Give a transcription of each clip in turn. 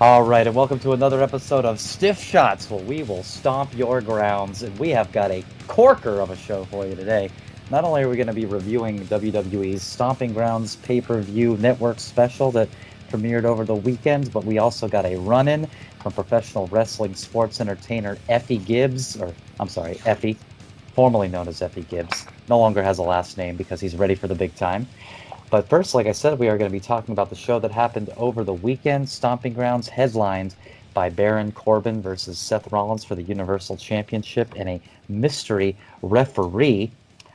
All right, and welcome to another episode of Stiff Shots, where we will stomp your grounds. And we have got a corker of a show for you today. Not only are we going to be reviewing WWE's Stomping Grounds pay-per-view network special that premiered over the weekend, but we also got a run-in from professional wrestling sports entertainer Effie Gibbs, or I'm sorry, Effie, formerly known as Effie Gibbs. No longer has a last name because he's ready for the big time. But first, like I said, we are going to be talking about the show that happened over the weekend. Stomping Grounds headlined by Baron Corbin versus Seth Rollins for the Universal Championship and a mystery referee.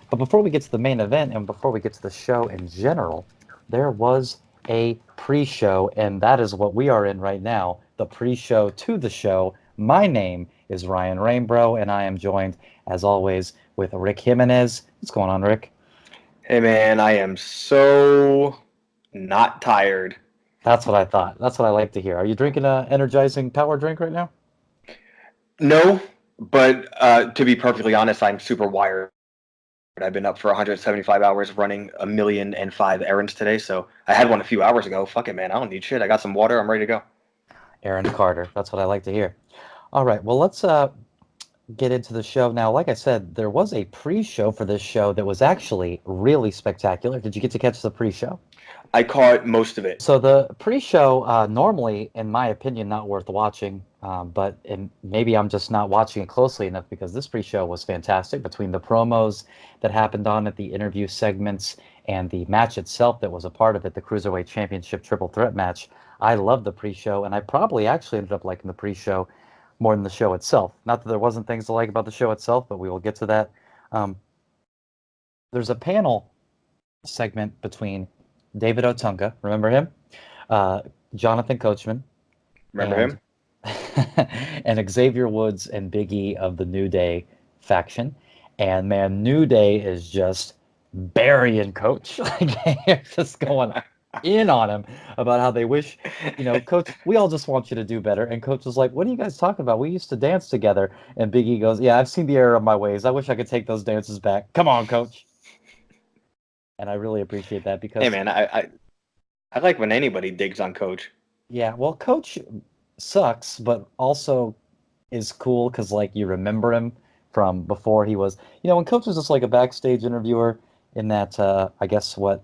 But before we get to the main event and before we get to the show in general, there was a pre-show, and that is what we are in right now, the pre-show to the show. My name is Ryan Rainbro, and I am joined, as always, with Rick Jimenez. What's going on, Rick? Hey man, I am so not tired. That's what I thought. That's what I like to hear. Are you drinking a energizing power drink right now? No, but to be perfectly honest, I'm super wired. I've been up for 175 hours running 1,000,005 errands today, so I had one a few hours ago. Fuck it, man. I don't need shit. I got some water. I'm ready to go. Aaron Carter. That's what I like to hear. All right. Well, let's get into the show now. Like I said, there was a pre-show for this show that was actually really spectacular. Did you get to catch the pre-show? I caught most of it. So the pre-show, normally, in my opinion, not worth watching, but maybe I'm just not watching it closely enough because this pre-show was fantastic between the promos that happened on it, the interview segments, and the match itself that was a part of it, the Cruiserweight Championship Triple Threat match. I loved the pre-show, and I probably actually ended up liking the pre-show more than the show itself. Not that there wasn't things to like about the show itself, but we will get to that. Um, there's a panel segment between David Otunga, remember him? Uh, Jonathan Coachman, Remember and him? and Xavier Woods and Big E of the New Day faction. And man, New Day is just burying Coach. Like they're just going in on him about how they wish, Coach, we all just want you to do better. And Coach was like, what are you guys talking about? We used to dance together. And Big E goes, yeah, I've seen the error of my ways. I wish I could take those dances back. Come on, Coach. And I really appreciate that Hey because man, I like when anybody digs on Coach. yeah, well, Coach sucks, but also is cool because like you remember him from before he was, when Coach was just like a backstage interviewer in that, I guess what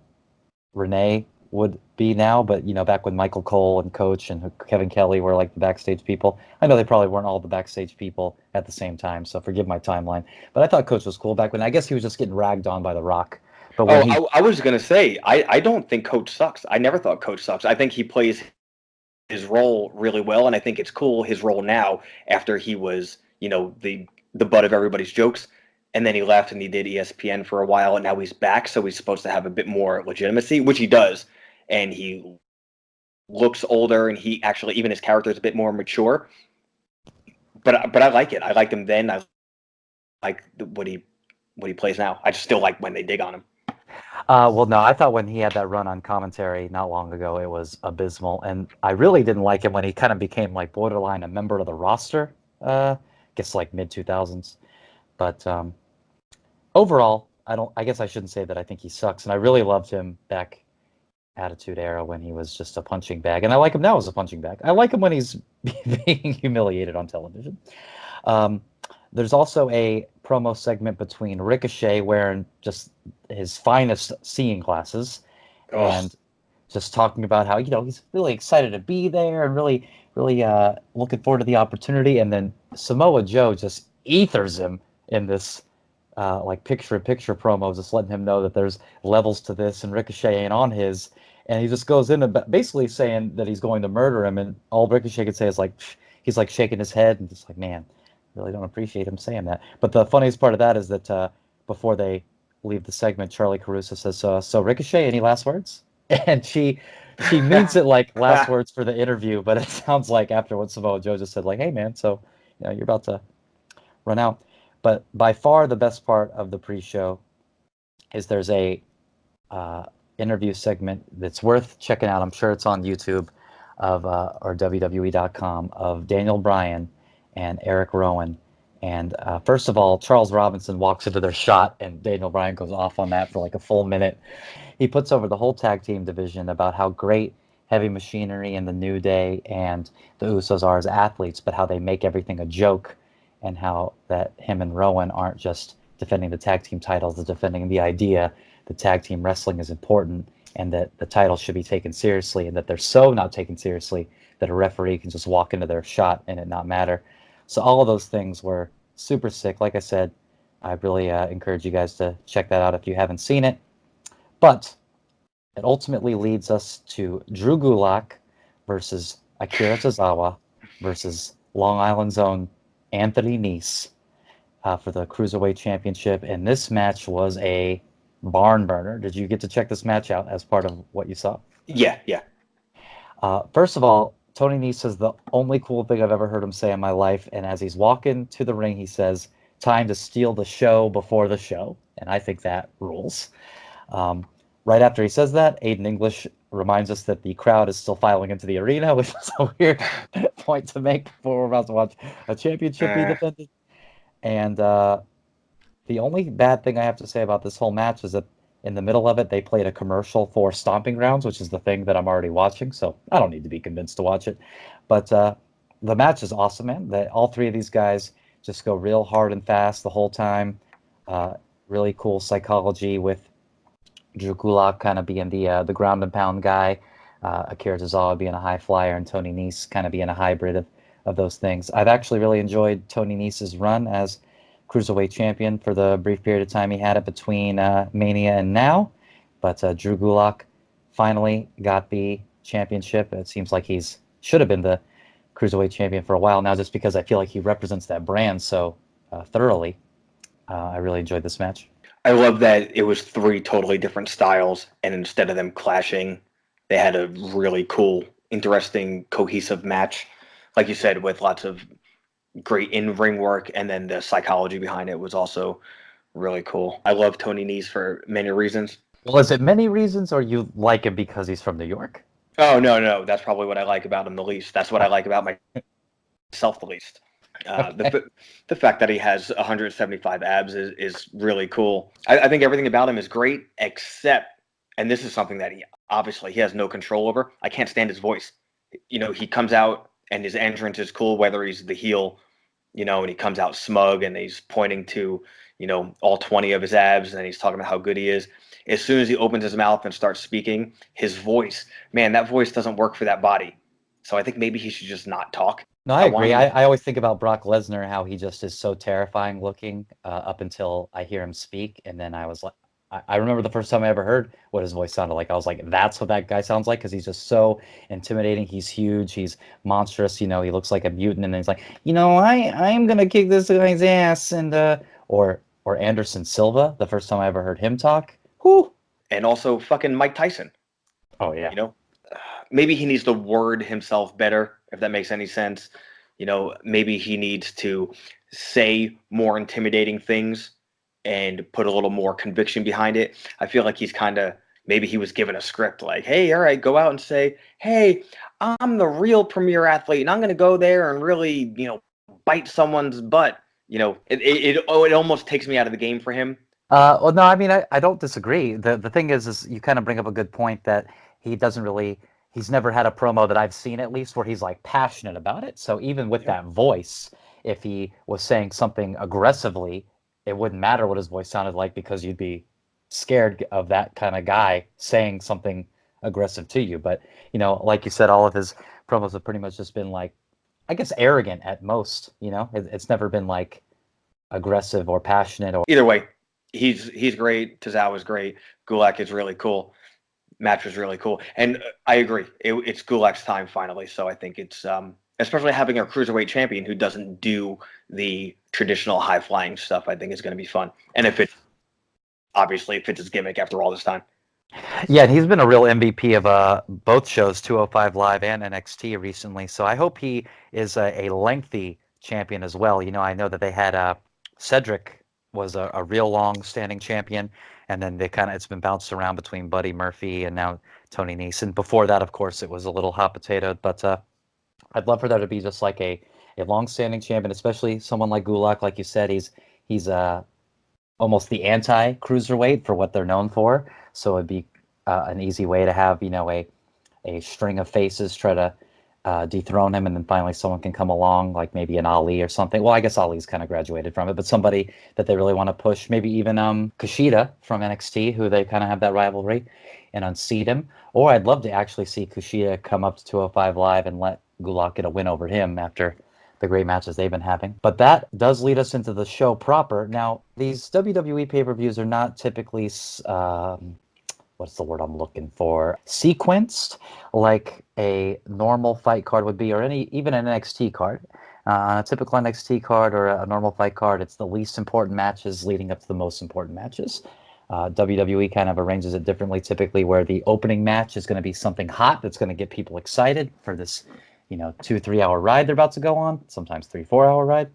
Renee would be now, but back when Michael Cole and Coach and Kevin Kelly were like the backstage people. I know they probably weren't all the backstage people at the same time, so forgive my timeline. But I thought Coach was cool back when I guess he was just getting ragged on by The Rock. But when Oh, he I was gonna say I don't think Coach sucks. I never thought Coach sucks. I think he plays his role really well, and I think it's cool his role now after he was, the butt of everybody's jokes, and then he left and he did ESPN for a while, and now he's back, so he's supposed to have a bit more legitimacy, which he does, and he looks older, and he actually even his character is a bit more mature. But I like it. I liked him then. I like what he plays now. I just still like when they dig on him. well, no, I thought when he had that run on commentary not long ago, it was abysmal, and I really didn't like him when he kind of became like borderline a member of the roster. Guess like mid 2000s, but overall, I don't. I guess I shouldn't say that I think he sucks, and I really loved him back Attitude Era when he was just a punching bag, and I like him now as a punching bag. I like him when he's being humiliated on television. Um, there's also a promo segment between Ricochet wearing just his finest seeing glasses Oh, and just talking about how, he's really excited to be there and really, really looking forward to the opportunity. And then Samoa Joe just ethers him in this like picture-in-picture promo, just letting him know that there's levels to this and Ricochet ain't on his. And he just goes in and basically saying that he's going to murder him. And all Ricochet could say is like, he's like shaking his head and just like, man, really don't appreciate him saying that. But the funniest part of that is that before they leave the segment, Charlie Caruso says, "So Ricochet, any last words?" And she means it like last words for the interview, but it sounds like after what Samoa Joe just said, like, "Hey man, so you're about to run out." But by far the best part of the pre-show is there's a uh, interview segment that's worth checking out. I'm sure it's on YouTube of or WWE.com of Daniel Bryan and Eric Rowan. And first of all, Charles Robinson walks into their shot, and Daniel Bryan goes off on that for like a full minute. He puts over the whole tag team division about how great Heavy Machinery and the New Day and the Usos are as athletes, but how they make everything a joke, and how that him and Rowan aren't just defending the tag team titles, they're defending the idea that tag team wrestling is important and that the title should be taken seriously, and that they're so not taken seriously that a referee can just walk into their shot and it not matter. So all of those things were super sick. Like I said, I really encourage you guys to check that out if you haven't seen it. But it ultimately leads us to Drew Gulak versus Akira Tozawa versus Long Island's own Anthony Nese for the Cruiserweight Championship. And this match was a barn burner. Did you get to check this match out as part of what you saw? Yeah, yeah. First of all, Tony Nese says the only cool thing I've ever heard him say in my life. And as he's walking to the ring, he says, "Time to steal the show before the show." And I think that rules. Um, right after he says that, Aiden English reminds us that the crowd is still filing into the arena, which is a weird point to make before we're about to watch a championship be defended. And the only bad thing I have to say about this whole match is that in the middle of it, they played a commercial for Stomping Grounds, which is the thing that I'm already watching, so I don't need to be convinced to watch it. But the match is awesome, man. All three of these guys just go real hard and fast the whole time. Really cool psychology with Drew Gulak kind of being the ground and pound guy, Akira Tozawa being a high flyer, and Tony Nese kind of being a hybrid of those things. I've actually really enjoyed Tony Nese's run as Cruiserweight champion for the brief period of time he had it between Mania and now. But Drew Gulak finally got the championship. It seems like he's should have been the Cruiserweight champion for a while now, just because I feel like he represents that brand so thoroughly. I really enjoyed this match. I love that it was three totally different styles, and instead of them clashing, they had a really cool, interesting, cohesive match. Like you said, with lots of great in-ring work, and then the psychology behind it was also really cool. I love Tony Nese for many reasons. Well, is it many reasons, or you like him because he's from New York? Oh, no, no, that's probably what I like about him the least. That's what I Oh, like about myself the least. Uh, okay. the the fact that he has 175 abs is really cool. I think everything about him is great, except, and this is something that he obviously he has no control over. I can't stand his voice. You know, he comes out and his entrance is cool, whether he's the heel, you know, and he comes out smug and he's pointing to, you know, all 20 of his abs and he's talking about how good he is. As soon as he opens his mouth and starts speaking, his voice, man, that voice doesn't work for that body. So I think maybe he should just not talk. No, I I want agree. him. I always think about Brock Lesnar, how he just is so terrifying looking up until I hear him speak. And then I was like, I remember the first time I ever heard what his voice sounded like. I was like, that's what that guy sounds like, because he's just so intimidating. He's huge. He's monstrous. You know, he looks like a mutant. And then he's like, I'm going to kick this guy's ass. And, or Anderson Silva, the first time I ever heard him talk. Whew. And also fucking Mike Tyson. Oh, yeah. You know, maybe he needs to word himself better, if that makes any sense. You know, maybe he needs to say more intimidating things and put a little more conviction behind it. I feel like he's kind of maybe he was given a script like, hey, all right, go out and say, hey, I'm the real premier athlete and I'm going to go there and really, you know, bite someone's butt. You know, it almost takes me out of the game for him. Well, no, I mean, I don't disagree. The thing is you kind of bring up a good point that he doesn't really, he's never had a promo that I've seen at least where he's like passionate about it. So even with Yeah. that voice, if he was saying something aggressively, it wouldn't matter what his voice sounded like because you'd be scared of that kind of guy saying something aggressive to you. But, like you said, all of his promos have pretty much just been like, I guess, arrogant at most. It's never been like aggressive or passionate or. Either way, he's great. Tozawa's great. Gulak is really cool. Match was really cool, and I agree. It's Gulak's time finally. So I think it's especially having a cruiserweight champion who doesn't do the traditional high flying stuff. I think is going to be fun, and if it obviously fits his gimmick after all this time. Yeah, and he's been a real MVP of both shows, 205 Live and NXT recently. So I hope he is a lengthy champion as well. I know that they had Cedric was a real long-standing champion, and then it's been bounced around between Buddy Murphy and now Tony Nese. And before that, of course, it was a little hot potato. But I'd love for there to be just like a long-standing champion, especially someone like Gulak, like you said. He's almost the anti-cruiserweight for what they're known for. So it'd be an easy way to have, a string of faces try to dethrone him, and then finally someone can come along, like maybe an Ali or something. Well, I guess Ali's kind of graduated from it, but somebody that they really want to push, maybe even Kushida from NXT, who they kind of have that rivalry, and unseat him. Or I'd love to actually see Kushida come up to 205 Live and let Gulak get a win over him after the great matches they've been having. But that does lead us into the show proper. Now, these WWE pay-per-views are not typically what's the word I'm looking for? Sequenced like a normal fight card would be, or even an NXT card. On a typical NXT card or a normal fight card, it's the least important matches leading up to the most important matches. WWE kind of arranges it differently, typically, where the opening match is going to be something hot that's going to get people excited for this, 2-3 hour ride they're about to go on, sometimes 3-4 hour ride.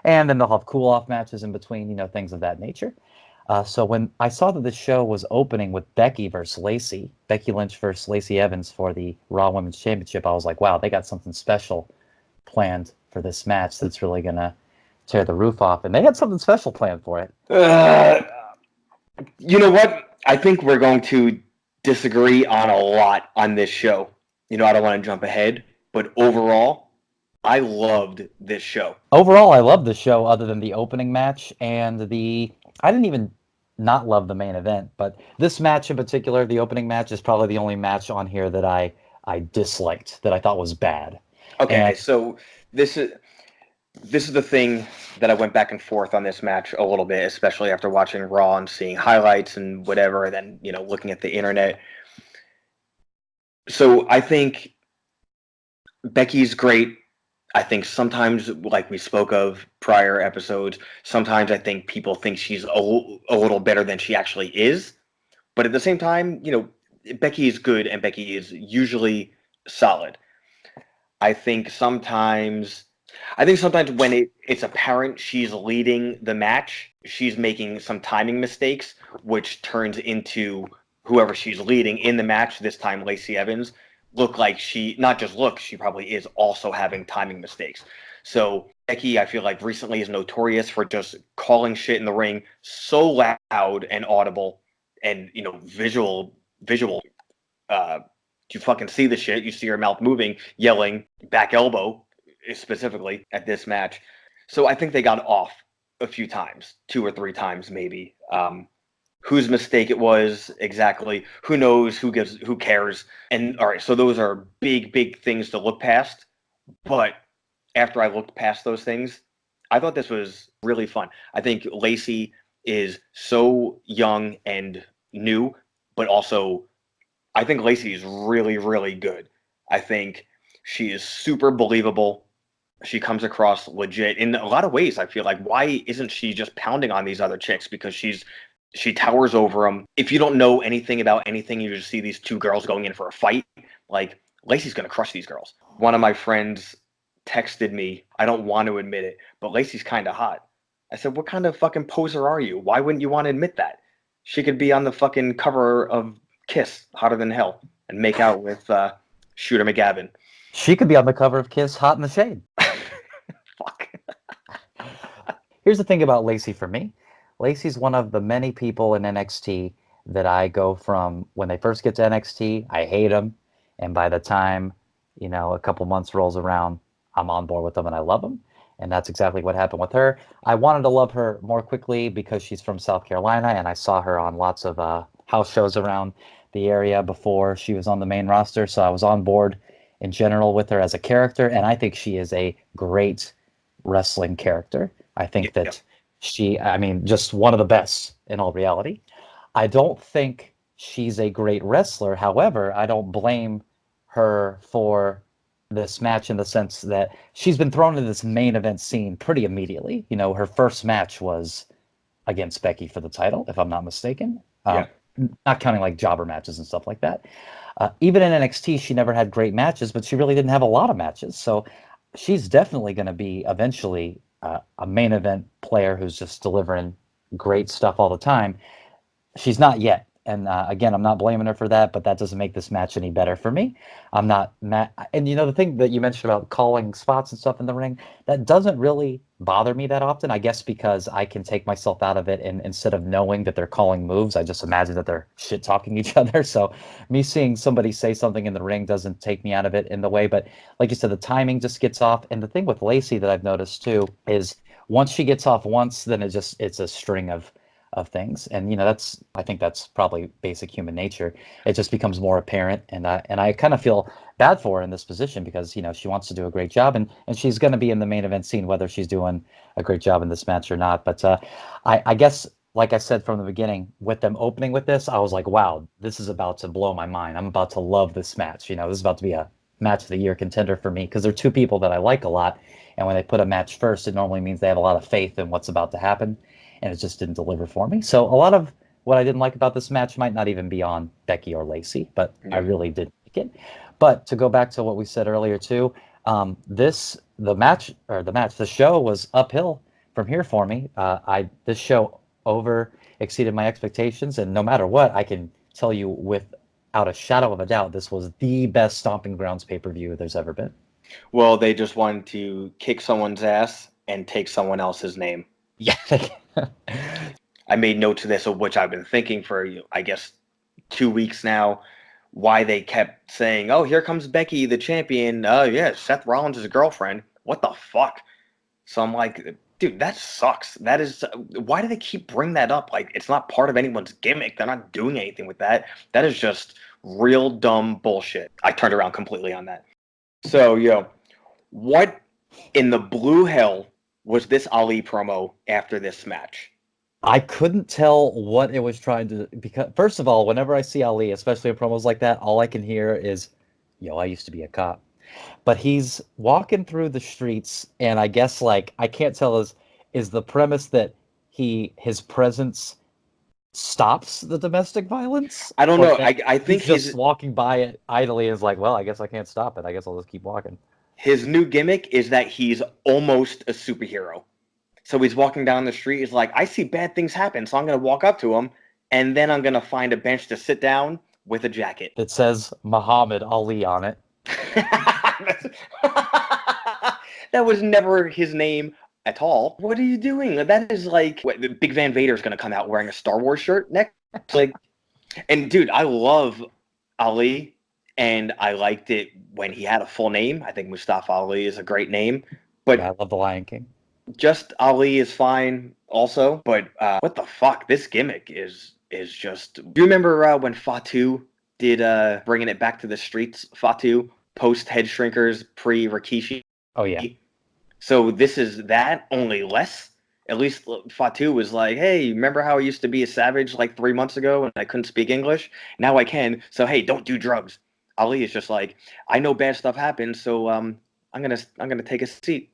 And then they'll have cool off matches in between, things of that nature. So when I saw that the show was opening with Becky Lynch versus Lacey Evans for the Raw Women's Championship, I was like, wow, they got something special planned for this match that's really going to tear the roof off. And they had something special planned for it. You know what? I think we're going to disagree on a lot on this show. I don't want to jump ahead, but overall, I loved this show. Overall, I loved the show other than the opening match and I didn't even not love the main event, but this match in particular, the opening match, is probably the only match on here that I disliked, that I thought was bad. Okay, so this is the thing that I went back and forth on this match a little bit, especially after watching Raw and seeing highlights and whatever, and then looking at the internet. So I think Becky's great. I think sometimes, like we spoke of prior episodes, sometimes I think people think she's a little better than she actually is. But at the same time, Becky is good and Becky is usually solid. I think sometimes when it's apparent she's leading the match, she's making some timing mistakes, which turns into whoever she's leading in the match, this time Lacey Evans, look like she probably is also having timing mistakes. So Becky, I feel like recently is notorious for just calling shit in the ring so loud and audible and visual. You fucking see the shit. You see her mouth moving, yelling, back elbow specifically at this match. So I think they got off a few times, 2 or 3 times maybe. Whose mistake it was exactly, who knows, who cares. And all right, so those are big things to look past. But after I looked past those things, I thought this was really fun. I think Lacey is so young and new, but also I think Lacey is really, really good. I think she is super believable. She comes across legit in a lot of ways. I feel like, why isn't she just pounding on these other chicks? Because she towers over them. If you don't know anything about anything, you just see these 2 girls going in for a fight. Like, Lacey's going to crush these girls. One of my friends texted me, I don't want to admit it, but Lacey's kind of hot. I said, what kind of fucking poser are you? Why wouldn't you want to admit that? She could be on the fucking cover of Kiss, Hotter Than Hell, and make out with Shooter McGavin. She could be on the cover of Kiss, Hot in the Shade. Fuck. Here's the thing about Lacey for me. Lacey's one of the many people in NXT that I go from when they first get to NXT, I hate them, and by the time, a couple months rolls around, I'm on board with them and I love them. And that's exactly what happened with her. I wanted to love her more quickly because she's from South Carolina, and I saw her on lots of house shows around the area before she was on the main roster. So I was on board in general with her as a character, and I think she is a great wrestling character. I think that just one of the best in all reality. I don't think she's a great wrestler. However, I don't blame her for this match in the sense that she's been thrown into this main event scene pretty immediately. Her first match was against Becky for the title, if I'm not mistaken. Not counting like jobber matches and stuff like that. Even in NXT, she never had great matches, but she really didn't have a lot of matches. So she's definitely going to be eventually a main event player who's just delivering great stuff all the time. She's not yet. And again, I'm not blaming her for that, but that doesn't make this match any better for me. I'm not mad. And the thing that you mentioned about calling spots and stuff in the ring, that doesn't really bother me that often. I guess because I can take myself out of it, and instead of knowing that they're calling moves, I just imagine that they're shit talking each other. So me seeing somebody say something in the ring doesn't take me out of it in the way. But like you said, the timing just gets off. And the thing with Lacey that I've noticed too is once she gets off once, then it's a string of things. And that's, I think that's probably basic human nature. It just becomes more apparent, and I kind of feel bad for her in this position because she wants to do a great job, and she's going to be in the main event scene whether she's doing a great job in this match or not. But I guess, like I said from the beginning, with them opening with this, I was like, wow, this is about to blow my mind. I'm about to love this match. This is about to be a match of the year contender for me because they're two people that I like a lot. And when they put a match first, it normally means they have a lot of faith in what's about to happen, and it just didn't deliver for me. So a lot of what I didn't like about this match might not even be on Becky or Lacey, but I really did like it. But to go back to what we said earlier too, the show was uphill from here for me. This show over exceeded my expectations, and no matter what, I can tell you without a shadow of a doubt, this was the best Stomping Grounds pay-per-view there's ever been. Well, they just wanted to kick someone's ass and take someone else's name. Yeah. I made notes of this, of which I've been thinking for, I guess, 2 weeks now, why they kept saying, oh, here comes Becky, the champion. Oh, yeah, Seth Rollins' girlfriend. What the fuck? So I'm like, dude, that sucks. That is, why do they keep bringing that up? Like, it's not part of anyone's gimmick. They're not doing anything with that. That is just real dumb bullshit. I turned around completely on that. So, what in the blue hell was this Ali promo after this match? I couldn't tell what it was trying to, because first of all, whenever I see Ali, especially in promos like that, all I can hear is, "Yo, I used to be a cop." But he's walking through the streets, and I guess like I can't tell is the premise that his presence stops the domestic violence, I don't or know. that I think he's just walking by it idly and is like, well, I guess I can't stop it. I guess I'll just keep walking. his new gimmick is that he's almost a superhero. So he's walking down the street. He's like, I see bad things happen, so I'm going to walk up to him, and then I'm going to find a bench to sit down with a jacket. It says Muhammad Ali on it. That was never his name at all. What are you doing? That is like, Big Van Vader's going to come out wearing a Star Wars shirt next. Like, and dude, I love Ali, and I liked it when he had a full name. I think Mustafa Ali is a great name, but Yeah, I love the Lion King. just Ali is fine also. But what the fuck? This gimmick is just. Do you remember when Fatu did bringing it back to the streets? Fatu post Head Shrinkers pre Rikishi. Oh yeah. So this is that, only less. At least Fatu was like, hey, remember how I used to be a savage like 3 months ago and I couldn't speak English? Now I can. So hey, don't do drugs. Ali is just like, I know bad stuff happens, so I'm gonna take a seat.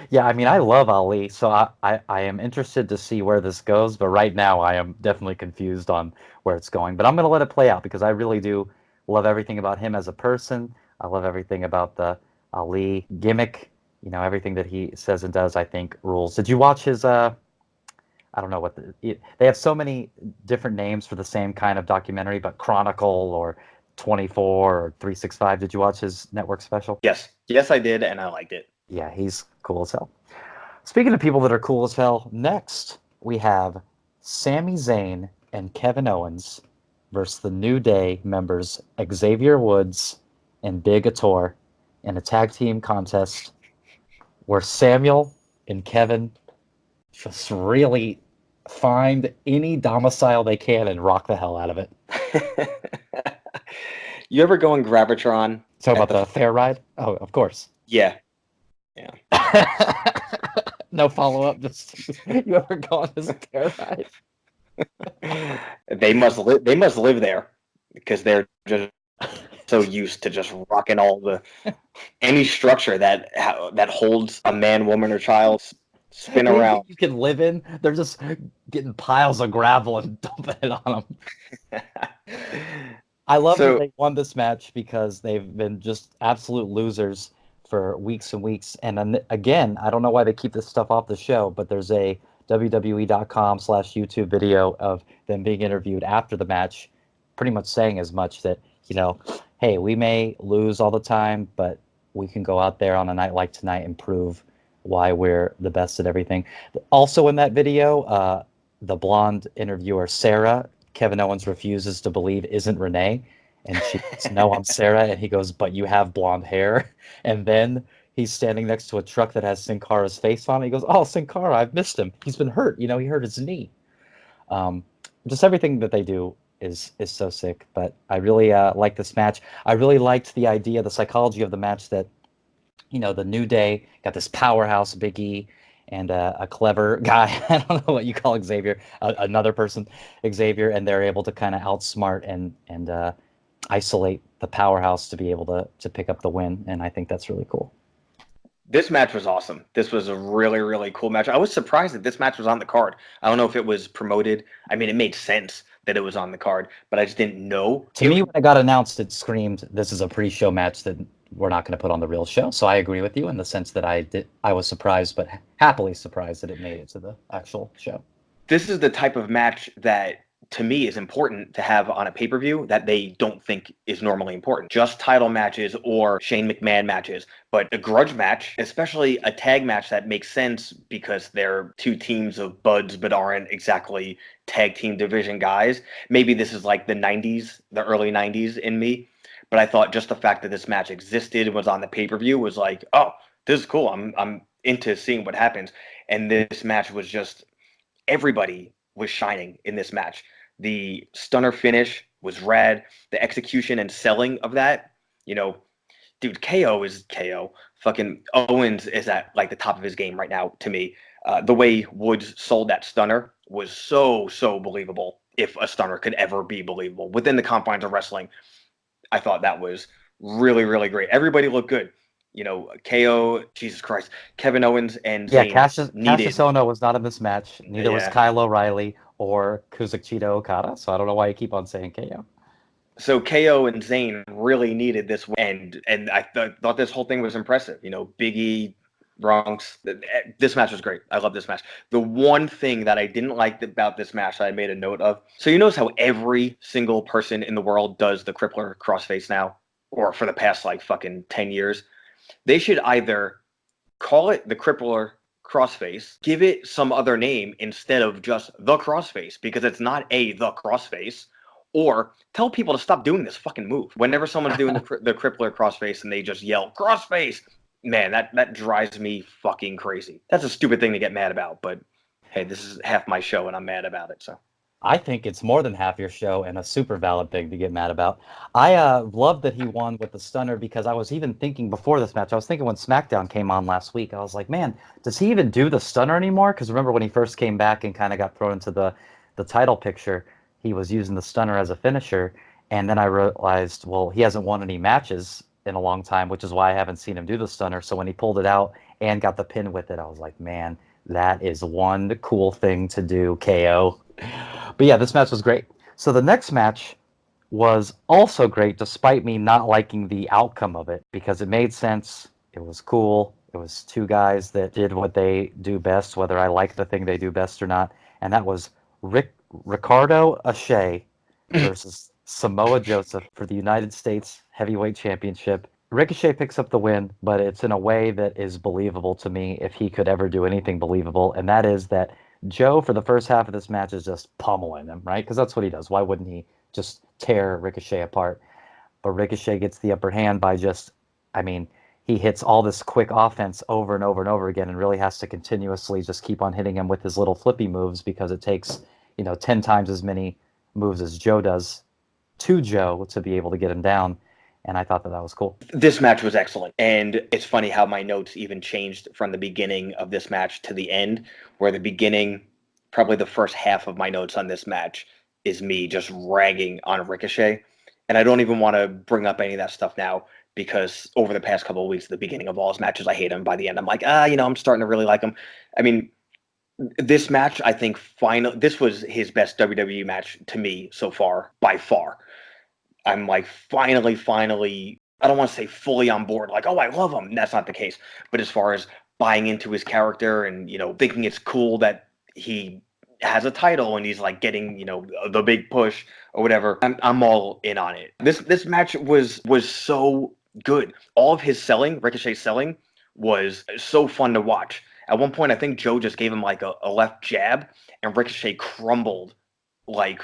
Yeah, I mean, I love Ali, so I am interested to see where this goes, but right now I am definitely confused on where it's going. But I'm going to let it play out because I really do love everything about him as a person. I love everything about the Ali gimmick. Everything that he says and does, I think, rules. Did you watch his, I don't know they have so many different names for the same kind of documentary, but Chronicle or 24 or 365. Did you watch his network special? Yes, I did, and I liked it. Yeah, he's cool as hell. Speaking of people that are cool as hell, next we have Sami Zayn and Kevin Owens versus the New Day members Xavier Woods and Big Ator in a tag team contest where Samuel and Kevin just really find any domicile they can and rock the hell out of it. You ever go in Gravitron? Talk about the fair ride? Oh, of course. Yeah. No follow-up. Just you ever go on this fair ride? They must live there because they're just so used to just rocking any structure that holds a man, woman, or child spin around. You can live in. They're just getting piles of gravel and dumping it on them. I love that they won this match because they've been just absolute losers for weeks and weeks. And then, again, I don't know why they keep this stuff off the show, but there's a WWE.com/YouTube video of them being interviewed after the match, pretty much saying as much that, hey, we may lose all the time, but we can go out there on a night like tonight and prove why we're the best at everything. Also in that video, the blonde interviewer, Sarah, Kevin Owens refuses to believe isn't Renee. And she puts no on Sarah, and he goes, but you have blonde hair. And then he's standing next to a truck that has Sin Cara's face on it. He goes, oh, Sin Cara, I've missed him. He's been hurt. He hurt his knee. Um, just everything that they do is so sick. But I really like this match. I really liked the idea, the psychology of the match that, the New Day got this powerhouse Big E and a clever guy. I don't know what you call Xavier, another person, Xavier, and they're able to kind of outsmart and isolate the powerhouse to be able to pick up the win. And I think that's really cool. This match was awesome. This was a really, really cool match. I was surprised that this match was on the card. I don't know if it was promoted. I mean, it made sense that it was on the card, but I just didn't know. To me, when it got announced, it screamed, this is a pre-show match that we're not going to put on the real show. So I agree with you in the sense that I was surprised, but happily surprised that it made it to the actual show. This is the type of match that, to me, is important to have on a pay-per-view that they don't think is normally important. Just title matches or Shane McMahon matches. But a grudge match, especially a tag match that makes sense because they're two teams of buds but aren't exactly tag team division guys. Maybe this is like the 90s, the early 90s in me. But I thought just the fact that this match existed and was on the pay-per-view was like, oh, this is cool. I'm into seeing what happens. And this match was just, everybody was shining in this match. The stunner finish was rad. The execution and selling of that, dude, KO is KO. Fucking Owens is at like the top of his game right now to me. The way Woods sold that stunner was so believable. If a stunner could ever be believable within the confines of wrestling, I thought that was really, really great. Everybody looked good. KO, Jesus Christ, Kevin Owens and Yeah, Zayn Cassius needed. Ohno was not in this match. Neither was Yeah. Kyle O'Reilly or Kazuchika Okada. So I don't know why you keep on saying KO. So KO and Zayn really needed this win, and I thought this whole thing was impressive. Big E, Bronx. This match was great. I love this match. The one thing that I didn't like about this match that I made a note of. So you notice how every single person in the world does the crippler crossface now, or for the past like fucking 10 years. They should either call it the crippler crossface, give it some other name instead of just the crossface, because it's not the crossface, or tell people to stop doing this fucking move. Whenever someone's doing the crippler crossface and they just yell crossface, man, that drives me fucking crazy. That's a stupid thing to get mad about, but hey, this is half my show and I'm mad about it. So I think it's more than half your show and a super valid thing to get mad about. I love that he won with the stunner because I was even thinking before this match, I was thinking when SmackDown came on last week, I was like, man, does he even do the stunner anymore? Because remember when he first came back and kind of got thrown into the title picture, he was using the stunner as a finisher. And then I realized, well, he hasn't won any matches in a long time, which is why I haven't seen him do the stunner. So when he pulled it out and got the pin with it, I was like, man, that is one cool thing to do, KO. But yeah, this match was great. So the next match was also great, despite me not liking the outcome of it, because it made sense. It was cool. It was two guys that did what they do best, whether I like the thing they do best or not. And that was Ricardo Ashea versus Samoa Joseph for the United States Heavyweight Championship. Ricochet picks up the win, but it's in a way that is believable to me if he could ever do anything believable, and that is that Joe, for the first half of this match, is just pummeling him, right? Because that's what he does. Why wouldn't he just tear Ricochet apart? But Ricochet gets the upper hand by just, I mean, he hits all this quick offense over and over and over again and really has to continuously just keep on hitting him with his little flippy moves because it takes, 10 times as many moves as Joe does to Joe to be able to get him down. And I thought that was cool. this match was excellent. And it's funny how my notes even changed from the beginning of this match to the end, where the beginning, probably the first half of my notes on this match is me just ragging on Ricochet. And I don't even want to bring up any of that stuff now because over the past couple of weeks, at the beginning of all his matches, I hate him. By the end, I'm like, I'm starting to really like him. I mean, this match, I think, this was his best WWE match to me so far, by far. I'm like finally, I don't want to say fully on board, like, oh, I love him. That's not the case. But as far as buying into his character and, thinking it's cool that he has a title and he's like getting, the big push or whatever. I'm all in on it. This match was so good. All of his selling, Ricochet selling, was so fun to watch. At one point, I think Joe just gave him like a left jab, and Ricochet crumbled like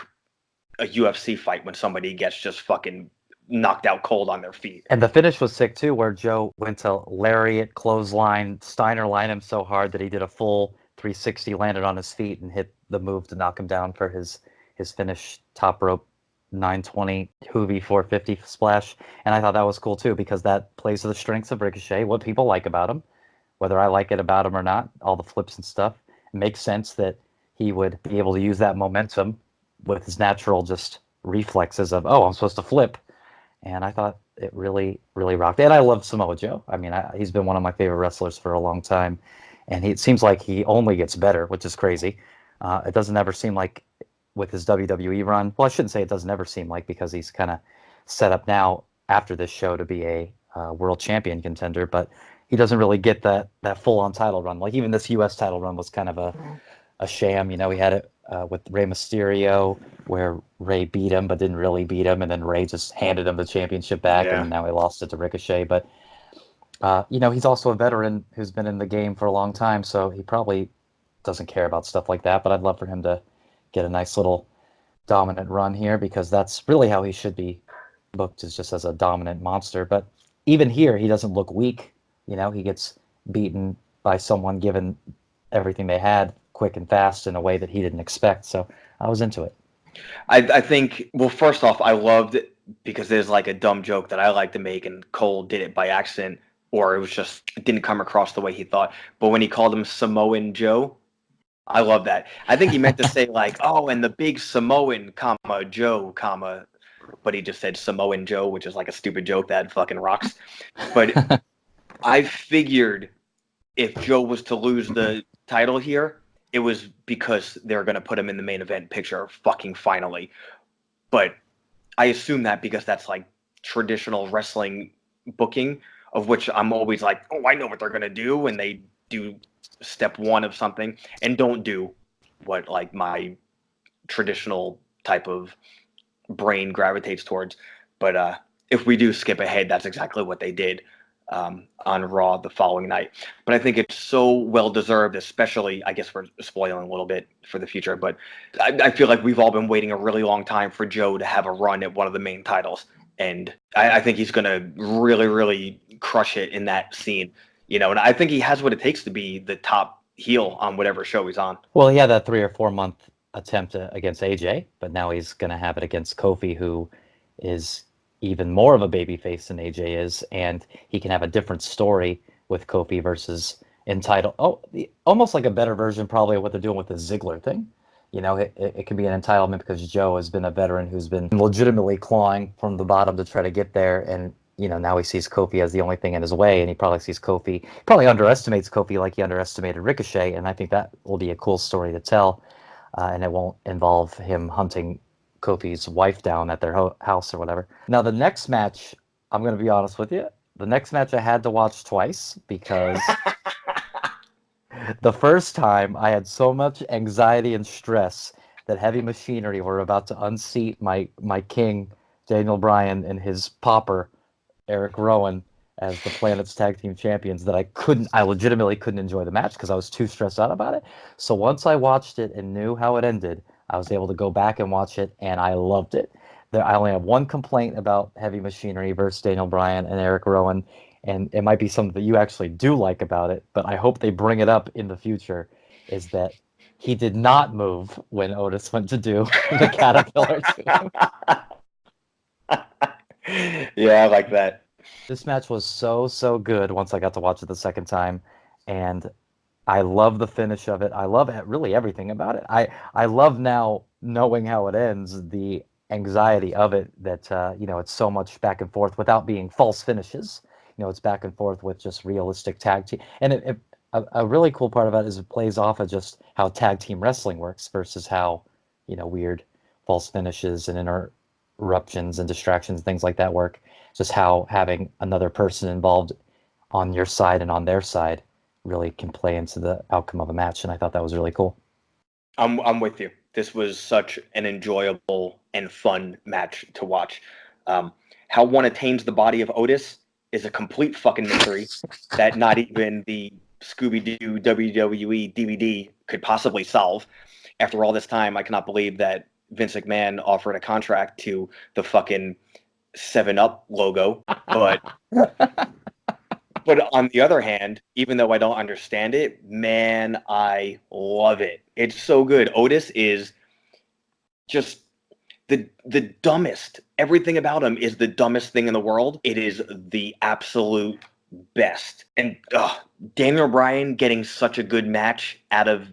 a UFC fight when somebody gets just fucking knocked out cold on their feet. And the finish was sick too, where Joe went to lariat, clothesline, Steiner lined him so hard that he did a full 360, landed on his feet, and hit the move to knock him down for his finish, top rope 920 Hoovy 450 splash. And I thought that was cool too, because that plays to the strengths of Ricochet, what people like about him, whether I like it about him or not, all the flips and stuff. It makes sense that he would be able to use that momentum with his natural just reflexes of, oh, I'm supposed to flip. And I thought it really, really rocked. And I love Samoa Joe. I mean, he's been one of my favorite wrestlers for a long time. And it seems like he only gets better, which is crazy. It doesn't ever seem like with his WWE run. Well, I shouldn't say it doesn't ever seem like, because he's kind of set up now after this show to be a world champion contender. But he doesn't really get that full-on title run. Like even this U.S. title run was kind of a sham. He had it with Rey Mysterio, where Rey beat him but didn't really beat him, and then Rey just handed him the championship back, and now he lost it to Ricochet. But he's also a veteran who's been in the game for a long time, so he probably doesn't care about stuff like that. But I'd love for him to get a nice little dominant run here, because that's really how he should be booked, is just as a dominant monster. But even here, he doesn't look weak. He gets beaten by someone given everything they had quick and fast in a way that he didn't expect. So I was into it. I think, well, first off, I loved it because there's like a dumb joke that I like to make, and Cole did it by accident, or it didn't come across the way he thought. But when he called him Samoan Joe, I love that. I think he meant to say like, oh, and the big Samoan, comma, Joe, comma, but he just said Samoan Joe, which is like a stupid joke that fucking rocks. But I figured if Joe was to lose the title here, it was because they're going to put him in the main event picture fucking finally. But I assume that because that's like traditional wrestling booking, of which I'm always like, oh, I know what they're going to do when they do step one of something and don't do what like my traditional type of brain gravitates towards. But if we do skip ahead, that's exactly what they did on Raw the following night. But I think it's so well deserved, especially, I guess we're spoiling a little bit for the future, but I feel like we've all been waiting a really long time for Joe to have a run at one of the main titles. And I think he's going to really, really crush it in that scene. And I think he has what it takes to be the top heel on whatever show he's on. Well, he had that 3 or 4 month attempt against AJ, but now he's going to have it against Kofi, who is even more of a babyface than AJ is, and he can have a different story with Kofi versus entitled. Almost like a better version, probably, of what they're doing with the Ziggler thing. It can be an entitlement because Joe has been a veteran who's been legitimately clawing from the bottom to try to get there, and now he sees Kofi as the only thing in his way, and he probably sees Kofi, probably underestimates Kofi like he underestimated Ricochet, and I think that will be a cool story to tell, and it won't involve him hunting Kofi's wife down at their house or whatever. Now, the next match, I'm going to be honest with you, the next match I had to watch twice, because the first time I had so much anxiety and stress that Heavy Machinery were about to unseat my king, Daniel Bryan, and his pauper, Eric Rowan, as the Planet's Tag Team Champions, that I legitimately couldn't enjoy the match because I was too stressed out about it. So once I watched it and knew how it ended, I was able to go back and watch it, and I loved it. I only have one complaint about Heavy Machinery versus Daniel Bryan and Eric Rowan, and it might be something that you actually do like about it, but I hope they bring it up in the future, is that he did not move when Otis went to do the caterpillar to him. Yeah, I like that. This match was so good once I got to watch it the second time, and I love the finish of it. I love really everything about it. I love now knowing how it ends, the anxiety of it, that it's so much back and forth without being false finishes. It's back and forth with just realistic tag team. And a really cool part about it is it plays off of just how tag team wrestling works versus how, weird false finishes and interruptions and distractions and things like that work. Just how having another person involved on your side and on their side really can play into the outcome of a match, and I thought that was really cool. I'm with you. This was such an enjoyable and fun match to watch. How one attains the body of Otis is a complete fucking mystery that not even the Scooby-Doo WWE DVD could possibly solve. After all this time, I cannot believe that Vince McMahon offered a contract to the fucking 7 Up logo. But on the other hand, even though I don't understand it, man, I love it. It's so good. Otis is just the dumbest. Everything about him is the dumbest thing in the world. It is the absolute best. And Daniel Bryan getting such a good match out of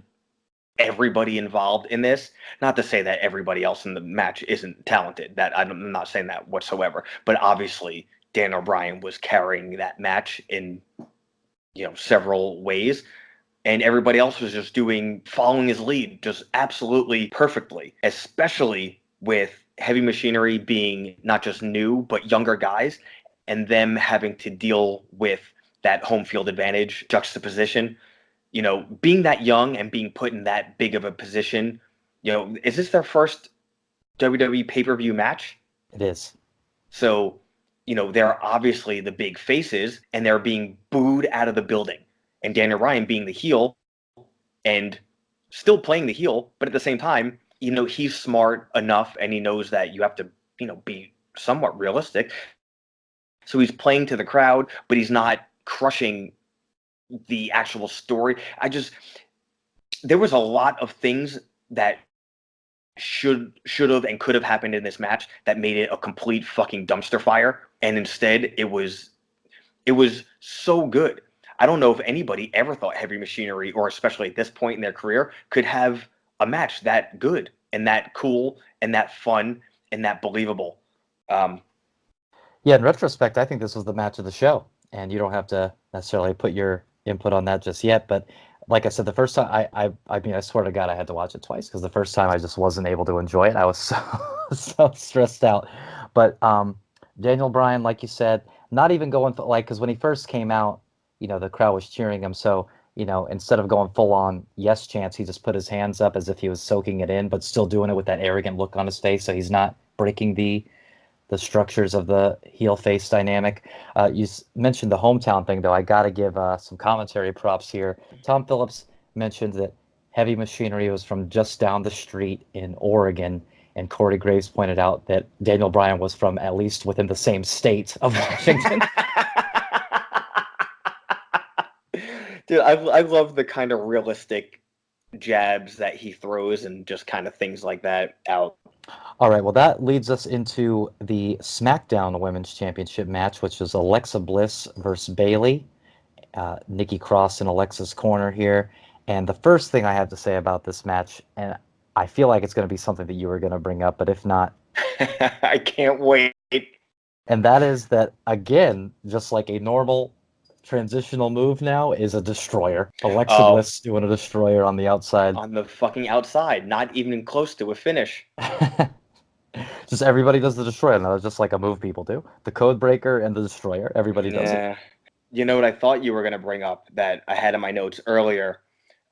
everybody involved in this. Not to say that everybody else in the match isn't talented. That I'm not saying that whatsoever. But obviously, Daniel Bryan was carrying that match in several ways, and everybody else was just following his lead just absolutely perfectly, especially with Heavy Machinery being not just new but younger guys, and them having to deal with that home field advantage juxtaposition. Being that young and being put in that big of a position. Is this their first WWE pay-per-view match? It is. So, they're obviously the big faces, and they're being booed out of the building. And Daniel Bryan being the heel and still playing the heel, but at the same time, he's smart enough and he knows that you have to, be somewhat realistic. So he's playing to the crowd, but he's not crushing the actual story. There was a lot of things that should have and could have happened in this match that made it a complete fucking dumpster fire, and instead it was so good. I don't know if anybody ever thought Heavy Machinery, or especially at this point in their career, could have a match that good and that cool and that fun and that believable. Yeah, in retrospect, I think this was the match of the show, and you don't have to necessarily put your input on that just yet. But like I said, the first time, I mean, I swear to God, I had to watch it twice because the first time I just wasn't able to enjoy it. I was so stressed out. But Daniel Bryan, like you said, not even going for, because when he first came out, the crowd was cheering him. So instead of going full on yes chants, he just put his hands up as if he was soaking it in, but still doing it with that arrogant look on his face. So he's not breaking the structures of the heel face dynamic. You mentioned the hometown thing, though. I got to give some commentary props here. Tom Phillips mentioned that Heavy Machinery was from just down the street in Oregon, and Corey Graves pointed out that Daniel Bryan was from at least within the same state of Washington. Dude, I love the kind of realistic jabs that he throws and just kind of things like that out. All right, well, that leads us into the SmackDown Women's Championship match, which is Alexa Bliss versus Bayley. Nikki Cross in Alexa's corner here. And the first thing I have to say about this match, and I feel like it's going to be something that you were going to bring up, but if not... I can't wait. And that is that, again, just like a normal transitional move now, is a destroyer. Alexa Bliss doing a destroyer on the outside. On the fucking outside, not even close to a finish. Just everybody does the destroyer now. It's just like a move people do. The code breaker and the destroyer. Everybody does it. You know what I thought you were going to bring up that I had in my notes earlier,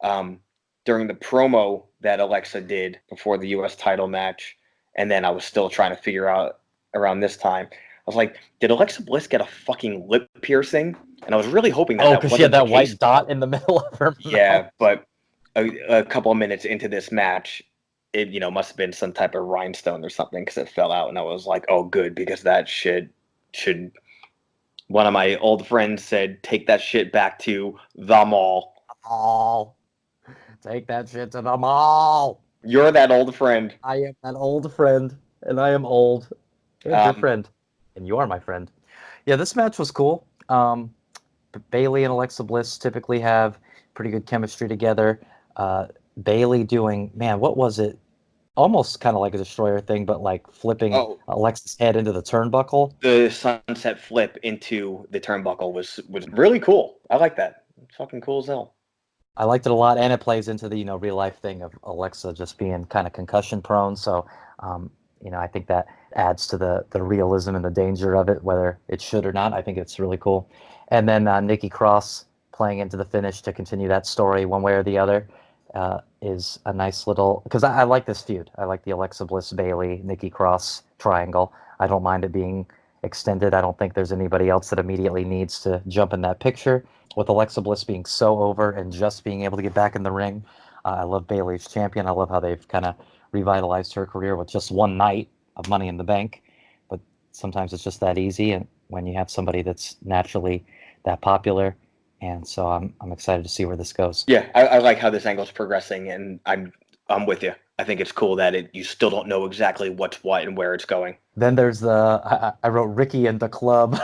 during the promo that Alexa did before the U.S. title match, and then I was still trying to figure out around this time. I was like, did Alexa Bliss get a fucking lip piercing? And I was really hoping that because she had that white dot in the middle of her mouth. Yeah, but a couple of minutes into this match, it must have been some type of rhinestone or something because it fell out, and I was like, oh, good, because that shit should. One of my old friends said, take that shit back to the mall. Mall. Take that shit to the mall. You're that old friend. I am that old friend, and I am old. And your friend. And you are my friend. Yeah, this match was cool. Bayley and Alexa Bliss typically have pretty good chemistry together. Bayley doing, man, what was it? Almost kind of like a destroyer thing, but like flipping Alexa's head into the turnbuckle. The sunset flip into the turnbuckle was really cool. I like that. It's fucking cool as hell. I liked it a lot, and it plays into the real life thing of Alexa just being kind of concussion prone. So I think that adds to the realism and the danger of it, whether it should or not. I think it's really cool. And then Nikki Cross playing into the finish to continue that story one way or the other. is a nice little, because I like this feud. I like the Alexa Bliss Bailey Nikki Cross triangle. I don't mind it being extended. I don't think there's anybody else that immediately needs to jump in that picture. With Alexa Bliss being so over and just being able to get back in the ring, I love Bailey's champion. I love how they've kind of revitalized her career with just one night of Money in the Bank. But sometimes it's just that easy, and when you have somebody that's naturally that popular, and so I'm excited to see where this goes. Yeah, I like how this angle's progressing, and I'm with you. I think it's cool that you still don't know exactly what's what and where it's going. Then there's I wrote Ricky and the Club.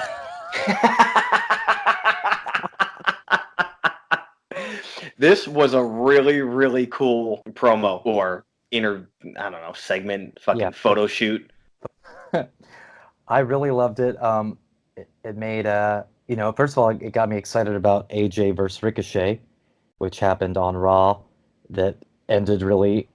This was a really, really cool promo or I don't know, segment, fucking photo shoot. I really loved it. It made first of all, it got me excited about AJ versus Ricochet, which happened on Raw. That ended really.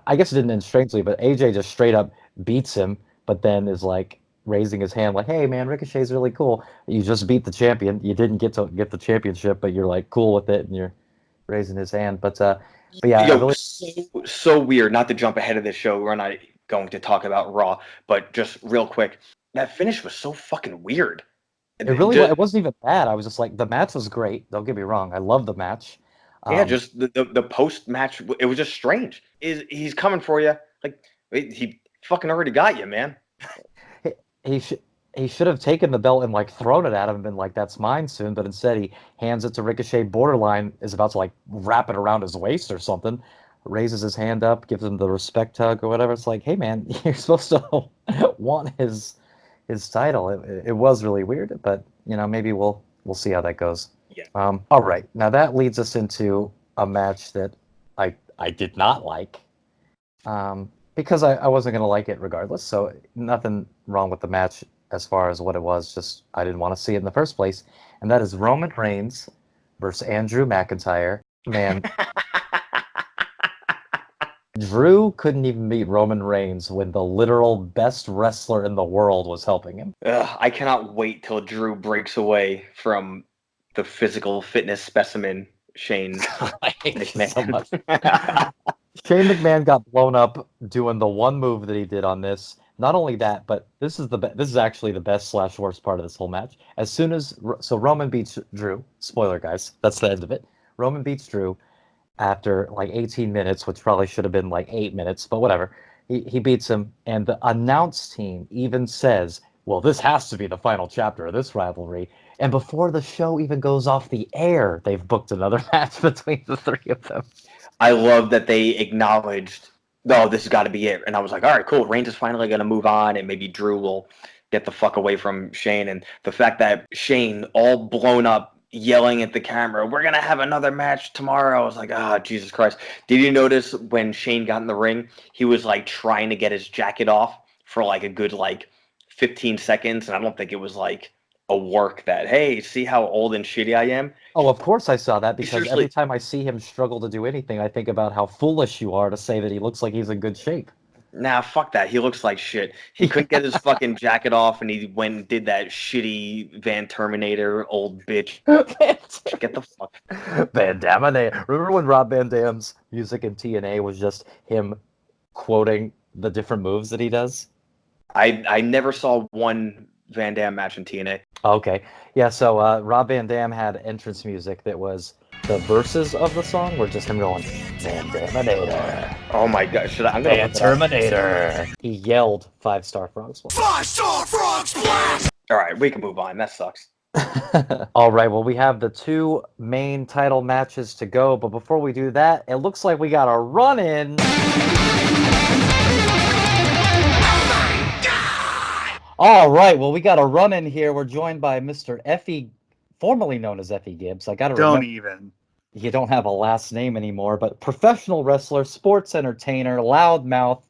I guess it didn't end strangely, but AJ just straight up beats him, but then is like raising his hand, like, "Hey, man, Ricochet's really cool. You just beat the champion. You didn't get to get the championship, but you're like cool with it, and you're raising his hand." But yeah, I really so weird. Not to jump ahead of this show, we're not going to talk about Raw, but just real quick, that finish was so fucking weird. it wasn't even bad. I was just like, the match was great. Don't get me wrong. I love the match. Yeah, just the post match, it was just strange. He's coming for you? Like, he fucking already got you, man. He should have taken the belt and like thrown it at him and been like, "That's mine soon." But instead, he hands it to Ricochet. Borderline is about to like wrap it around his waist or something. Raises his hand up, gives him the respect hug or whatever. It's like, hey man, you're supposed to want his title. It was really weird, but maybe we'll see how that goes. Yeah. All right, now that leads us into a match that I did not like. Because I wasn't going to like it regardless. So nothing wrong with the match as far as what it was. Just I didn't want to see it in the first place. And that is Roman Reigns versus Andrew McIntyre. Man, Drew couldn't even beat Roman Reigns when the literal best wrestler in the world was helping him. I cannot wait till Drew breaks away from the physical fitness specimen Shane McMahon. So much. Shane McMahon got blown up doing the one move that he did on this. Not only that, but this is actually the best / worst part of this whole match. As soon as Roman beats Drew, spoiler guys, that's the end of it. Roman beats Drew after like 18 minutes, which probably should have been like 8 minutes, but whatever. He beats him, and the announce team even says, "Well, this has to be the final chapter of this rivalry." And before the show even goes off the air, they've booked another match between the three of them. I love that they acknowledged, "Oh, this has got to be it." And I was like, all right, cool. Reigns is finally going to move on, and maybe Drew will get the fuck away from Shane. And the fact that Shane, all blown up, yelling at the camera, "We're going to have another match tomorrow." I was like, ah, oh, Jesus Christ. Did you notice when Shane got in the ring, he was like trying to get his jacket off for like a good like 15 seconds? And I don't think it was like a work that, hey, see how old and shitty I am? Oh, of course I saw that, because every time I see him struggle to do anything, I think about how foolish you are to say that he looks like he's in good shape. Nah, fuck that. He looks like shit. He couldn't get his fucking jacket off, and he went and did that shitty Van Terminator old bitch. Get the fuck. Van Damme. Remember when Rob Van Dam's music in TNA was just him quoting the different moves that he does? I never saw one Van Damme match in TNA. Okay. Yeah, so Rob Van Dam had entrance music that was the verses of the song were just him going, Van Daminator. Oh my god, I'm gonna Van Terminator. He yelled 5-star frog splash. 5-star frog splash! Alright, we can move on. That sucks. All right, well, we have the 2 main title matches to go, but before we do that, it looks like we got a run-in. All right, well, we got a run-in here. We're joined by Mr. EFFY, formerly known as EFFY Gibbs. I got to remember. Don't even. You don't have a last name anymore, but professional wrestler, sports entertainer, loudmouth,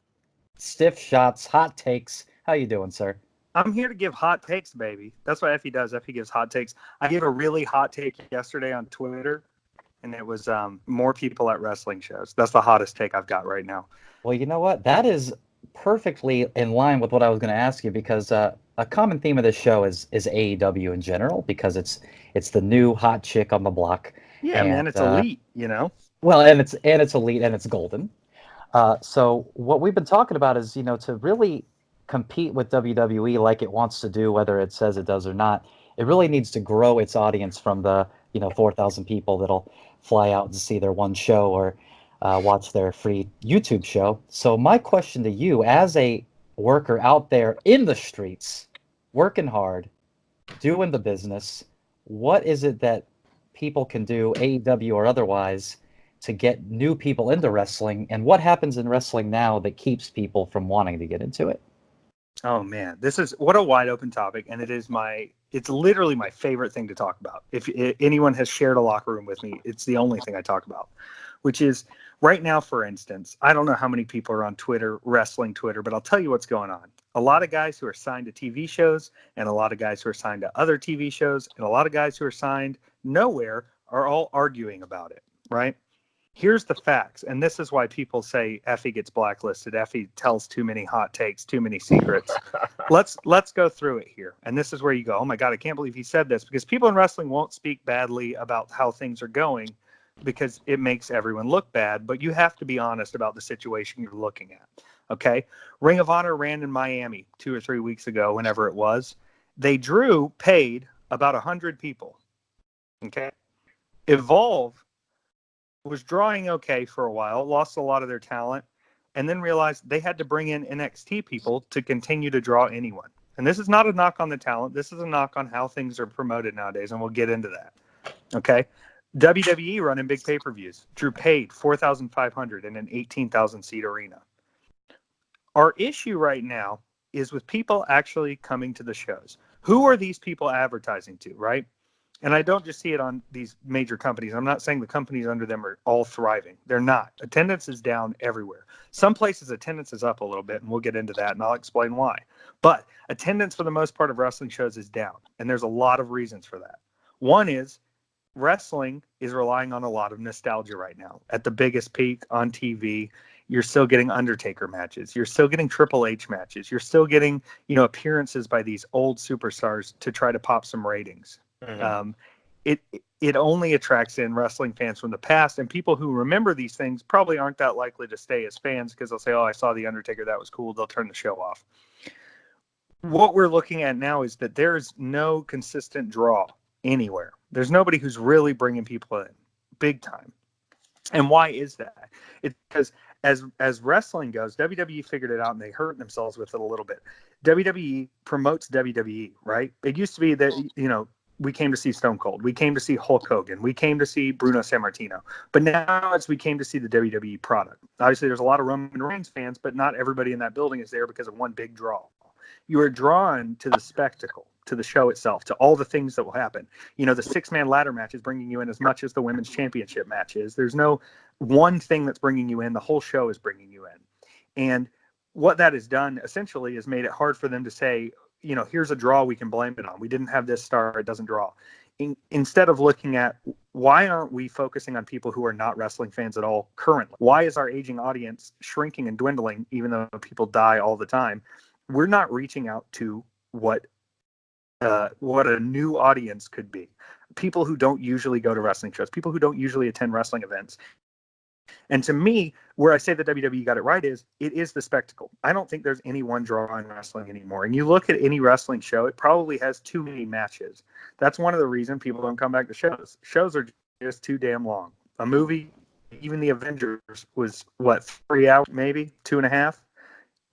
stiff shots, hot takes. How you doing, sir? I'm here to give hot takes, baby. That's what EFFY does. EFFY gives hot takes. I gave a really hot take yesterday on Twitter, and it was more people at wrestling shows. That's the hottest take I've got right now. Well, you know what? That is perfectly in line with what I was going to ask you, because a common theme of this show is AEW in general, because it's the new hot chick on the block. Yeah, and, man, it's elite, you know? Well, and it's elite and it's golden. So what we've been talking about is, to really compete with WWE like it wants to do, whether it says it does or not, it really needs to grow its audience from the 4,000 people that'll fly out to see their one show or watch their free YouTube show. So my question to you, as a worker out there in the streets, working hard, doing the business, what is it that people can do, AEW or otherwise, to get new people into wrestling? And what happens in wrestling now that keeps people from wanting to get into it? Oh man, this is what a wide open topic, and it's literally my favorite thing to talk about. If anyone has shared a locker room with me, it's the only thing I talk about, which is right now, for instance, I don't know how many people are on Twitter, wrestling Twitter, but I'll tell you what's going on. A lot of guys who are signed to TV shows, and a lot of guys who are signed to other TV shows, and a lot of guys who are signed nowhere are all arguing about it, right? Here's the facts, and this is why people say Effie gets blacklisted. Effie tells too many hot takes, too many secrets. Let's go through it here, and this is where you go, oh my God, I can't believe he said this, because people in wrestling won't speak badly about how things are going because it makes everyone look bad, but you have to be honest about the situation you're looking at. Okay, Ring of Honor ran in Miami 2 or 3 weeks ago, whenever it was. They paid about 100 people. Okay, Evolve was drawing okay for a while, lost a lot of their talent, and then realized they had to bring in NXT people to continue to draw anyone. And this is not a knock on the talent. This is a knock on how things are promoted nowadays, and we'll get into that. Okay? WWE running big pay-per-views. Drew paid $4,500 in an 18,000-seat arena. Our issue right now is with people actually coming to the shows. Who are these people advertising to, right? And I don't just see it on these major companies. I'm not saying the companies under them are all thriving. They're not. Attendance is down everywhere. Some places attendance is up a little bit, and we'll get into that, and I'll explain why. But attendance for the most part of wrestling shows is down, and there's a lot of reasons for that. One is wrestling is relying on a lot of nostalgia right now. At the biggest peak on TV, you're still getting Undertaker matches. You're still getting Triple H matches. You're still getting, appearances by these old superstars to try to pop some ratings. Mm-hmm. It only attracts in wrestling fans from the past, and people who remember these things probably aren't that likely to stay as fans because they'll say, oh, I saw the Undertaker, that was cool. They'll turn the show off. What we're looking at now is that there's no consistent draw anywhere. There's nobody who's really bringing people in big time. And why is that? It's because as wrestling goes, WWE figured it out and they hurt themselves with it a little bit. WWE promotes WWE, right? It used to be that, we came to see Stone Cold. We came to see Hulk Hogan. We came to see Bruno Sammartino. But now we came to see the WWE product. Obviously, there's a lot of Roman Reigns fans, but not everybody in that building is there because of one big draw. You are drawn to the spectacle, to the show itself, to all the things that will happen. The 6-man ladder match is bringing you in as much as the women's championship match is. There's no one thing that's bringing you in. The whole show is bringing you in. And what that has done essentially is made it hard for them to say, here's a draw we can blame it on. We didn't have this star, it doesn't draw. Instead of looking at why aren't we focusing on people who are not wrestling fans at all currently? Why is our aging audience shrinking and dwindling even though people die all the time? We're not reaching out to what a new audience could be. People who don't usually go to wrestling shows, people who don't usually attend wrestling events. And to me, where I say that WWE got it right is it is the spectacle. I don't think there's any one draw in wrestling anymore. And you look at any wrestling show, it probably has too many matches. That's one of the reasons people don't come back to shows. Shows are just too damn long. A movie, even the Avengers, was 3 hours, maybe 2.5.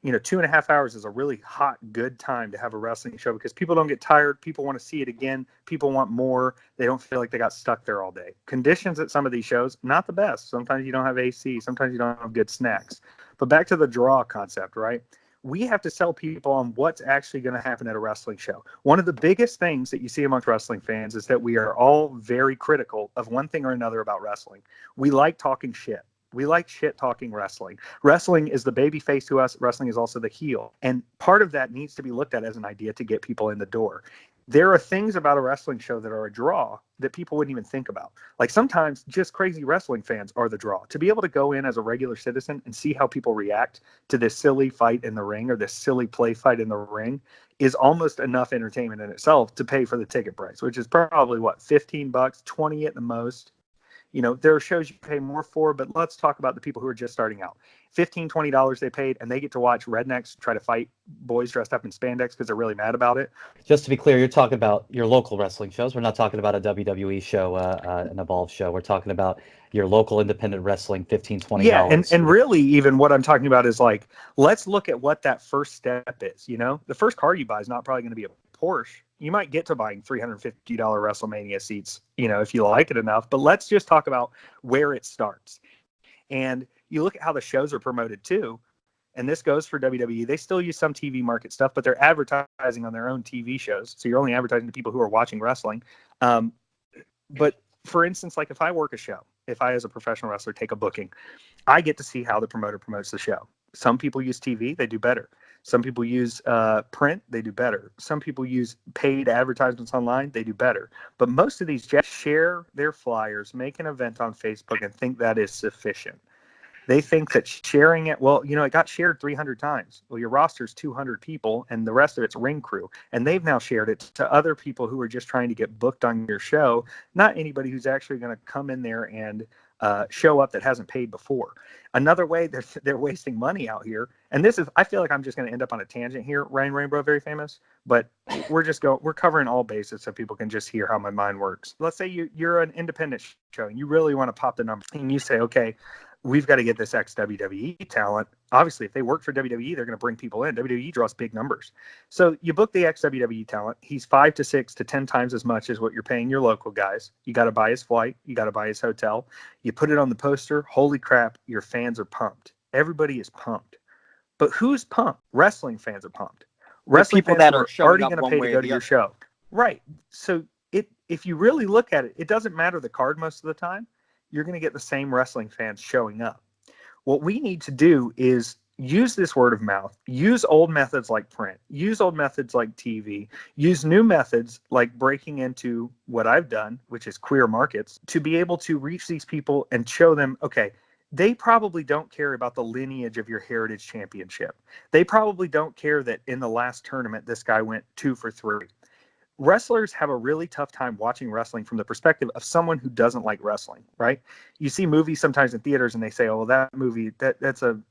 2.5 hours is a really hot, good time to have a wrestling show because people don't get tired. People want to see it again. People want more. They don't feel like they got stuck there all day. Conditions at some of these shows, not the best. Sometimes you don't have AC. Sometimes you don't have good snacks. But back to the draw concept, right? We have to sell people on what's actually going to happen at a wrestling show. One of the biggest things that you see amongst wrestling fans is that we are all very critical of one thing or another about wrestling. We like talking shit. We like shit talking wrestling. Wrestling is the baby face to us. Wrestling is also the heel. And part of that needs to be looked at as an idea to get people in the door. There are things about a wrestling show that are a draw that people wouldn't even think about. Like sometimes just crazy wrestling fans are the draw. To be able to go in as a regular citizen and see how people react to this silly fight in the ring or this silly play fight in the ring is almost enough entertainment in itself to pay for the ticket price, which is probably $15, $20 at the most. You know, there are shows you pay more for, but let's talk about the people who are just starting out. $15-20 they paid, and they get to watch rednecks try to fight boys dressed up in spandex because they're really mad about it. Just to be clear, you're talking about your local wrestling shows. We're not talking about a WWE show, an Evolve show. We're talking about your local independent wrestling, $15-20. Yeah, and really, even what I'm talking about is like, let's look at what that first step is. You know, the first car you buy is not probably going to be a Porsche. You might get to buying $350 WrestleMania seats, you know, if you like it enough. But let's just talk about where it starts. And you look at how the shows are promoted too. And this goes for WWE. They still use some TV market stuff, but they're advertising on their own TV shows. So you're only advertising to people who are watching wrestling. But for instance, like if I work a show, if I as a professional wrestler take a booking, I get to see how the promoter promotes the show. Some people use TV, they do better. Some people use print, they do better. Some people use paid advertisements online, they do better. But most of these just share their flyers, make an event on Facebook, and think that is sufficient. They think that sharing it, well, you know, it got shared 300 times. Well, your roster's 200 people, and the rest of it's ring crew. And they've now shared it to other people who are just trying to get booked on your show, not anybody who's actually going to come in there and show up that hasn't paid before. Another way they're wasting money out here, and this is, I feel like I'm just going to end up on a tangent here, Ryan Rainbow, very famous, but we're covering all bases so people can just hear how my mind works. Let's say you're an independent show and you really want to pop the number, and you say, okay, we've got to get this ex-WWE talent. Obviously, if they work for WWE, they're going to bring people in. WWE draws big numbers. So you book the ex-WWE talent. He's 5 to 6 to 10 times as much as what you're paying your local guys. You got to buy his flight. You got to buy his hotel. You put it on the poster. Holy crap, your fans are pumped. Everybody is pumped. But who's pumped? Wrestling fans are pumped. Wrestling people fans that are are showing already up going to one pay way to or go the to your other. show. Right. So if you really look at it, it doesn't matter the card most of the time. You're going to get the same wrestling fans showing up. What we need to do is use this word of mouth, use old methods like print, use old methods like TV, use new methods like breaking into what I've done, which is queer markets, to be able to reach these people and show them, okay, they probably don't care about the lineage of your Heritage Championship. They probably don't care that in the last tournament, this guy went 2 for 3. Wrestlers have a really tough time watching wrestling from the perspective of someone who doesn't like wrestling, right? You see movies sometimes in theaters and they say, oh, well, that movie, that's an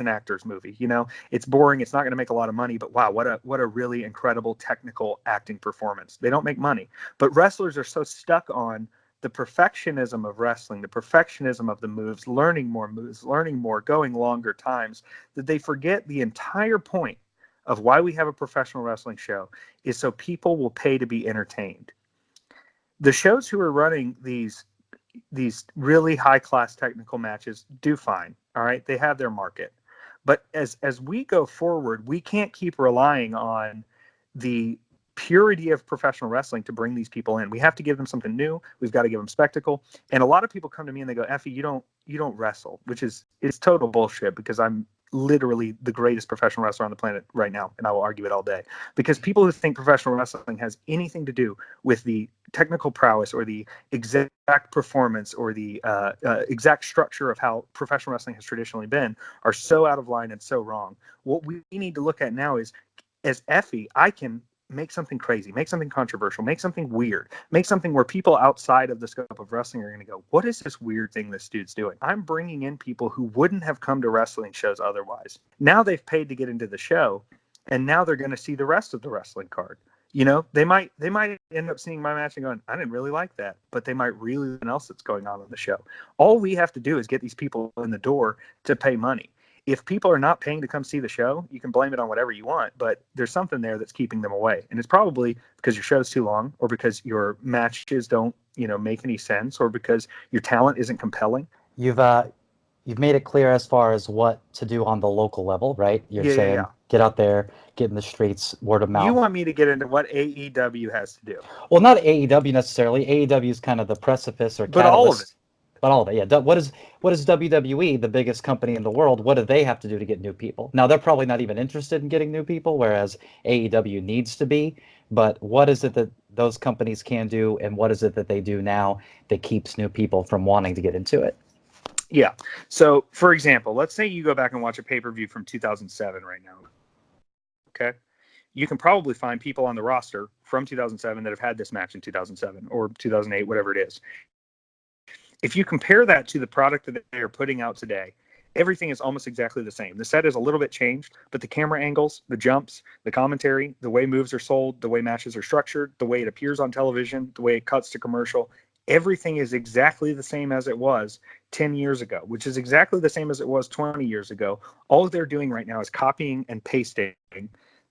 actor's movie. You know, it's boring. It's not going to make a lot of money, but wow, what a really incredible technical acting performance. They don't make money, but wrestlers are so stuck on the perfectionism of wrestling, the perfectionism of the moves, learning more, going longer times, that they forget the entire point of why we have a professional wrestling show is so people will pay to be entertained. The shows who are running these really high class technical matches do fine. All right, they have their market. But as we go forward, we can't keep relying on the purity of professional wrestling to bring these people in. We have to give them something new. We've got to give them spectacle. And a lot of people come to me and they go, "Effie, you don't wrestle," which is total bullshit, because I'm literally the greatest professional wrestler on the planet right now, and I will argue it all day. Because people who think professional wrestling has anything to do with the technical prowess or the exact performance or the exact structure of how professional wrestling has traditionally been are so out of line and so wrong. What we need to look at now is, as EFFY, I can make something crazy, make something controversial, make something weird, make something where people outside of the scope of wrestling are going to go, what is this weird thing this dude's doing? I'm bringing in people who wouldn't have come to wrestling shows otherwise. Now they've paid to get into the show, and now they're going to see the rest of the wrestling card. You know, they might end up seeing my match and going, I didn't really like that, but they might really something else that's going on in the show. All we have to do is get these people in the door to pay money. If people are not paying to come see the show, you can blame it on whatever you want, but there's something there that's keeping them away. And it's probably because your show's too long, or because your matches don't, make any sense, or because your talent isn't compelling. You've made it clear as far as what to do on the local level, right? You're saying get out there, get in the streets, word of mouth. You want me to get into what AEW has to do? Well, not AEW necessarily. AEW is kind of the precipice or catalyst. But all of it. But all of it, yeah. What is WWE, the biggest company in the world? What do they have to do to get new people? Now, they're probably not even interested in getting new people, whereas AEW needs to be. But what is it that those companies can do, and what is it that they do now that keeps new people from wanting to get into it? Yeah. So, for example, let's say you go back and watch a pay-per-view from 2007 right now. Okay. You can probably find people on the roster from 2007 that have had this match in 2007 or 2008, whatever it is. If you compare that to the product that they are putting out today, everything is almost exactly the same. The set is a little bit changed, but the camera angles, the jumps, the commentary, the way moves are sold, the way matches are structured, the way it appears on television, the way it cuts to commercial, everything is exactly the same as it was 10 years ago, which is exactly the same as it was 20 years ago. All they're doing right now is copying and pasting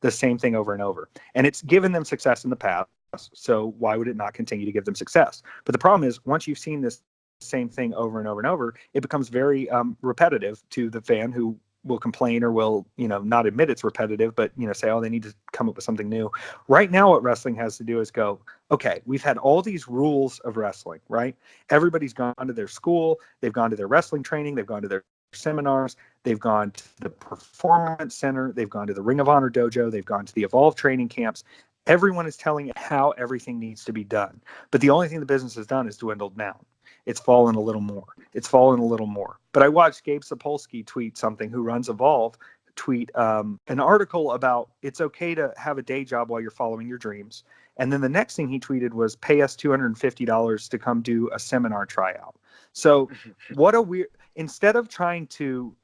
the same thing over and over. And it's given them success in the past. So why would it not continue to give them success? But the problem is, once you've seen this same thing over and over and over, it becomes very repetitive to the fan, who will complain or will, not admit it's repetitive, but, say, oh, they need to come up with something new. Right now, what wrestling has to do is go, okay, we've had all these rules of wrestling, right? Everybody's gone to their school, they've gone to their wrestling training, they've gone to their seminars, they've gone to the Performance Center, they've gone to the Ring of Honor dojo, they've gone to the Evolve training camps. Everyone is telling it how everything needs to be done. But the only thing the business has done is dwindled down. It's fallen a little more. It's fallen a little more. But I watched Gabe Sapolsky tweet something, who runs Evolve, tweet an article about it's okay to have a day job while you're following your dreams. And then the next thing he tweeted was, pay us $250 to come do a seminar tryout. So what a weird, instead of trying to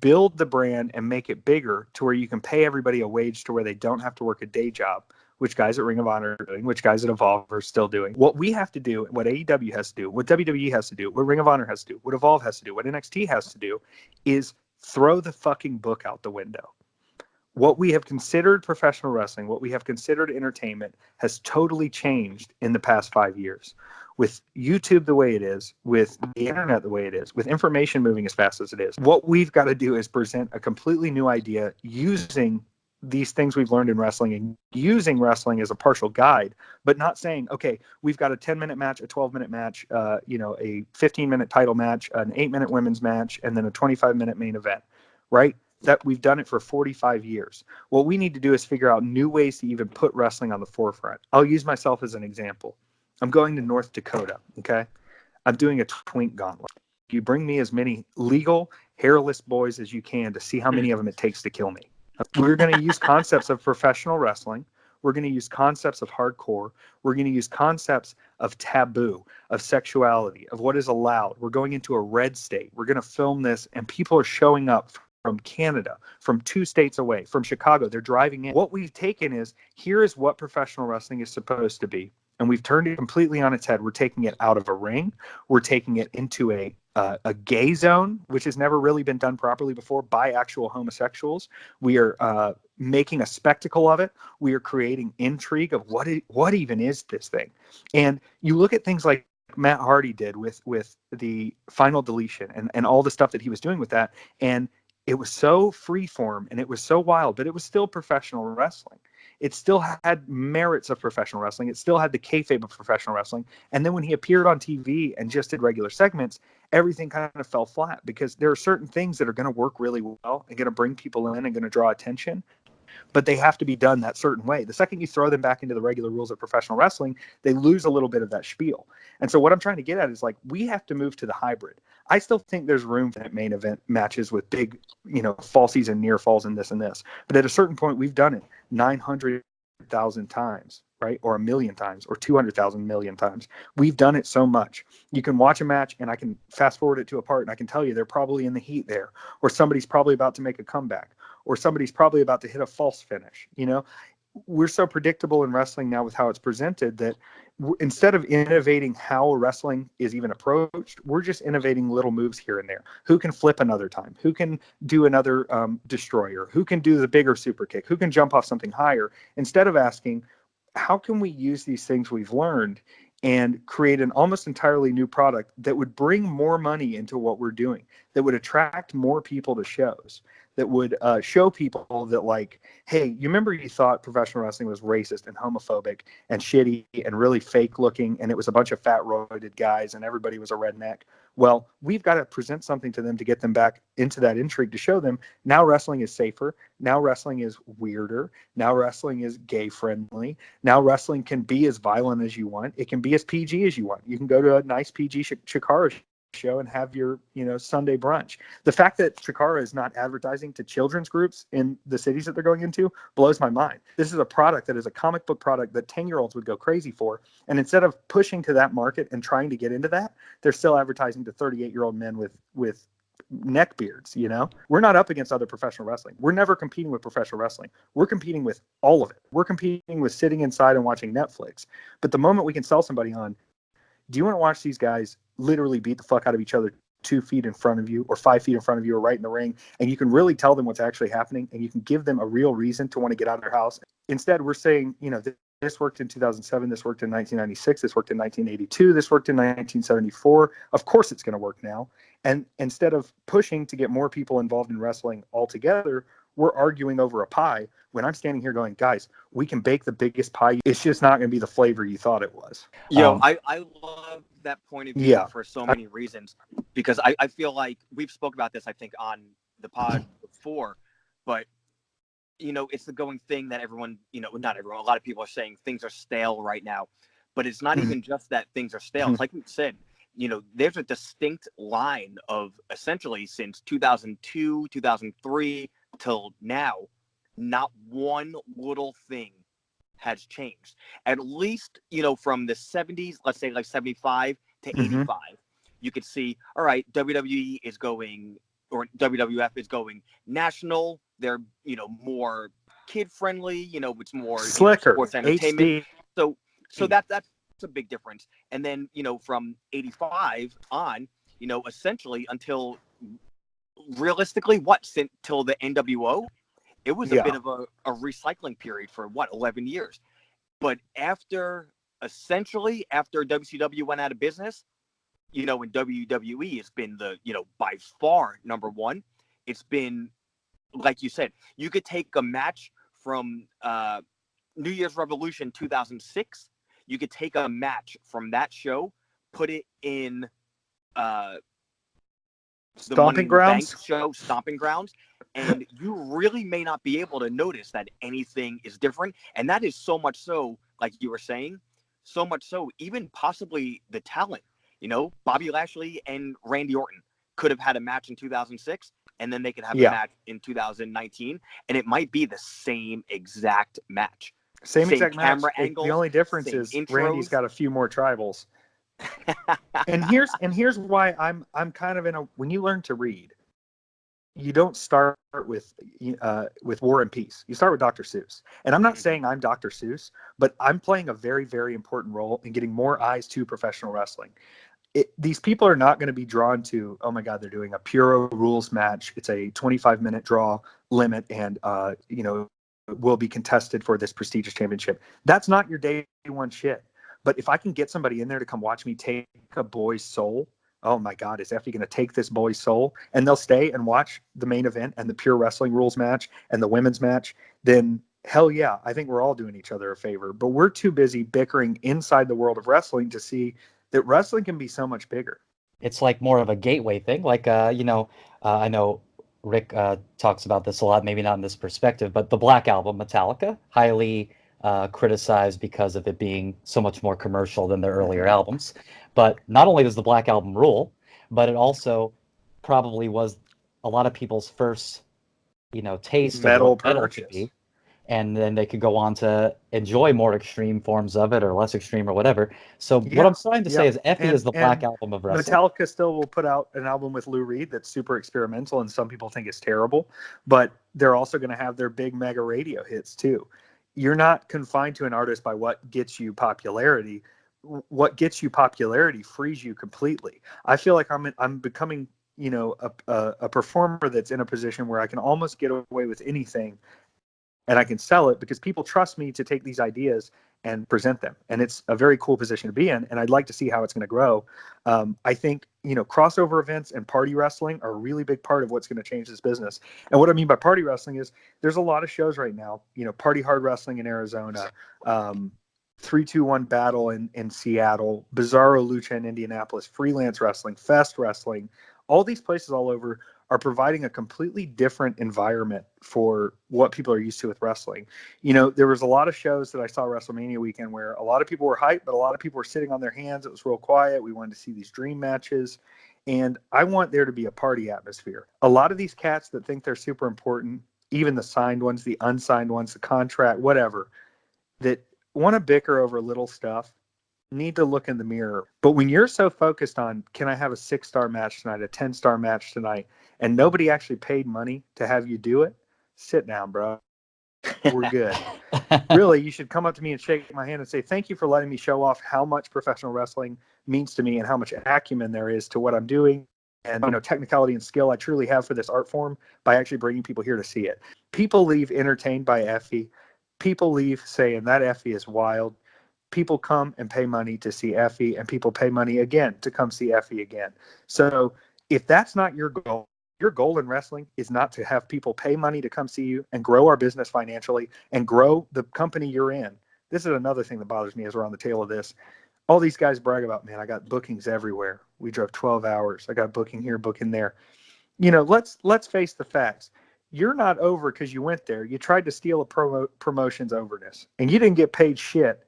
build the brand and make it bigger to where you can pay everybody a wage to where they don't have to work a day job, which guys at Ring of Honor are doing, which guys at Evolve are still doing. What we have to do, what AEW has to do, what WWE has to do, what Ring of Honor has to do, what Evolve has to do, what NXT has to do, is throw the fucking book out the window. What we have considered professional wrestling, what we have considered entertainment, has totally changed in the past 5 years. With YouTube the way it is, with the internet the way it is, with information moving as fast as it is, what we've got to do is present a completely new idea using these things we've learned in wrestling and using wrestling as a partial guide, but not saying, okay, we've got a 10-minute match, a 12-minute match, a 15-minute title match, an 8-minute women's match, and then a 25-minute main event, right? That we've done it for 45 years. What we need to do is figure out new ways to even put wrestling on the forefront. I'll use myself as an example. I'm going to North Dakota, okay? I'm doing a twink gauntlet. You bring me as many legal, hairless boys as you can to see how many of them it takes to kill me. We're going to use concepts of professional wrestling. We're going to use concepts of hardcore. We're going to use concepts of taboo, of sexuality, of what is allowed. We're going into a red state. We're going to film this, and people are showing up from Canada, from 2 states away, from Chicago. They're driving in. What we've taken is, here is what professional wrestling is supposed to be. And we've turned it completely on its head. We're taking it out of a ring. We're taking it into a gay zone, which has never really been done properly before by actual homosexuals. We are making a spectacle of it. We are creating intrigue of what even is this thing. And you look at things like Matt Hardy did with the Final Deletion and all the stuff that he was doing with that. And it was so freeform and it was so wild, but it was still professional wrestling. It still had merits of professional wrestling. It still had the kayfabe of professional wrestling. And then when he appeared on TV and just did regular segments, everything kind of fell flat, because there are certain things that are going to work really well and going to bring people in and going to draw attention, but they have to be done that certain way. The second you throw them back into the regular rules of professional wrestling, they lose a little bit of that spiel. And so what I'm trying to get at is, like, we have to move to the hybrid. I still think there's room for main event matches with big, falsies and near falls and this and this. But at a certain point, we've done it 900,000 times, right? Or 1,000,000 times, or 200,000 million times. We've done it so much. You can watch a match and I can fast forward it to a part and I can tell you they're probably in the heat there, or somebody's probably about to make a comeback, or somebody's probably about to hit a false finish. We're so predictable in wrestling now with how it's presented that instead of innovating how wrestling is even approached, we're just innovating little moves here and there. Who can flip another time? Who can do another destroyer? Who can do the bigger super kick? Who can jump off something higher? Instead of asking, how can we use these things we've learned and create an almost entirely new product that would bring more money into what we're doing, that would attract more people to shows, that would show people that, like, hey, you remember you thought professional wrestling was racist and homophobic and shitty and really fake looking, and it was a bunch of fat roided guys and everybody was a redneck. Well, we've got to present something to them to get them back into that intrigue, to show them now wrestling is safer. Now wrestling is weirder. Now wrestling is gay friendly. Now wrestling can be as violent as you want. It can be as PG as you want. You can go to a nice PG Chikara show and have your, Sunday brunch. The fact that Chikara is not advertising to children's groups in the cities that they're going into blows my mind. This is a product that is a comic book product that 10-year-olds would go crazy for. And instead of pushing to that market and trying to get into that, they're still advertising to 38-year-old men with neck beards. We're not up against other professional wrestling. We're never competing with professional wrestling. We're competing with all of it. We're competing with sitting inside and watching Netflix. But the moment we can sell somebody on, do you want to watch these guys literally beat the fuck out of each other 2 feet in front of you or 5 feet in front of you or right in the ring, and you can really tell them what's actually happening, and you can give them a real reason to want to get out of their house? Instead, we're saying, this worked in 2007, this worked in 1996, this worked in 1982, this worked in 1974. Of course it's going to work now. And instead of pushing to get more people involved in wrestling altogether, we're arguing over a pie when I'm standing here going, guys, we can bake the biggest pie. It's just not going to be the flavor you thought it was. I love that point of view for so many reasons, because I feel like we've spoke about this, I think, on the pod before, but it's the going thing that everyone, not everyone, a lot of people are saying things are stale right now, but it's not even just that things are stale. It's like we said, there's a distinct line of essentially since 2002, 2003 till now, not one little thing has changed. At least, from the 70s, let's say like 75 to 85, you could see, all right, WWE is going, or WWF is going national. They're, more kid-friendly, it's more slicker, sports entertainment. HD. So that's a big difference. And then, from 85 on, essentially until realistically, till the NWO, it was a bit of a recycling period for 11 years. But after WCW went out of business, and WWE has been the, by far number one. It's been, like you said, you could take a match from New Year's Revolution 2006. You could take a match from that show, put it in the Stomping Grounds show, Stomping Grounds, and you really may not be able to notice that anything is different. And that is so much so, like you were saying, so much so, even possibly the talent. Bobby Lashley and Randy Orton could have had a match in 2006, and then they could have a match in 2019, and it might be the same exact match. Same exact camera match. angles. The only difference is intros. Randy's got a few more tribals. and here's why I'm kind of when you learn to read, you don't start with War and Peace. You start with Dr. Seuss. And I'm not saying I'm Dr. Seuss, but I'm playing a very, very important role in getting more eyes to professional wrestling. These people are not going to be drawn to, oh my God, they're doing a Puro rules match. It's a 25-minute draw limit, and will be contested for this prestigious championship. That's not your day one shit. But if I can get somebody in there to come watch me take a boy's soul, oh my God, is EFFY going to take this boy's soul? And they'll stay and watch the main event and the Pure Wrestling Rules match and the women's match, then hell yeah, I think we're all doing each other a favor. But we're too busy bickering inside the world of wrestling to see that wrestling can be so much bigger. It's like more of a gateway thing. Like, I know Rick talks about this a lot, maybe not in this perspective, but the Black Album, Metallica, highly criticized because of it being so much more commercial than their earlier albums. But not only does the Black Album rule, but it also probably was a lot of people's first, taste of what metal could be. And then they could go on to enjoy more extreme forms of it or less extreme or whatever. So what I'm trying to say is EFFY is the Black Album of wrestling. Metallica still will put out an album with Lou Reed that's super experimental, and some people think it's terrible. But they're also going to have their big mega radio hits too. You're not confined to an artist by what gets you popularity. What gets you popularity frees you completely. I feel like I'm becoming, a performer that's in a position where I can almost get away with anything, and I can sell it because people trust me to take these ideas and present them. And it's a very cool position to be in, and I'd like to see how it's going to grow. I think, crossover events and party wrestling are a really big part of what's going to change this business. And what I mean by party wrestling is there's a lot of shows right now, Party Hard Wrestling in Arizona, 3-2-1 Battle in Seattle, Bizarro Lucha in Indianapolis, Freelance Wrestling, Fest Wrestling, all these places all over are providing a completely different environment for what people are used to with wrestling. There was a lot of shows that I saw WrestleMania weekend where a lot of people were hyped, but a lot of people were sitting on their hands. It was real quiet. We wanted to see these dream matches. And I want there to be a party atmosphere. A lot of these cats that think they're super important, even the signed ones, the unsigned ones, the contract, whatever, that want to bicker over little stuff, need to look in the mirror. But when you're so focused on, can I have a 6-star match tonight, a 10-star match tonight, and nobody actually paid money to have you do it, sit down, bro. We're good. Really, you should come up to me and shake my hand and say, thank you for letting me show off how much professional wrestling means to me and how much acumen there is to what I'm doing and, technicality and skill I truly have for this art form by actually bringing people here to see it. People leave entertained by EFFY. People leave saying that EFFY is wild. People come and pay money to see EFFY, and people pay money again to come see EFFY again. So if that's not your goal in wrestling is not to have people pay money to come see you and grow our business financially and grow the company you're in. This is another thing that bothers me as we're on the tail of this. All these guys brag about, man, I got bookings everywhere. We drove 12 hours. I got booking here, booking there. Let's face the facts. You're not over because you went there. You tried to steal a promotion's overness, and you didn't get paid shit.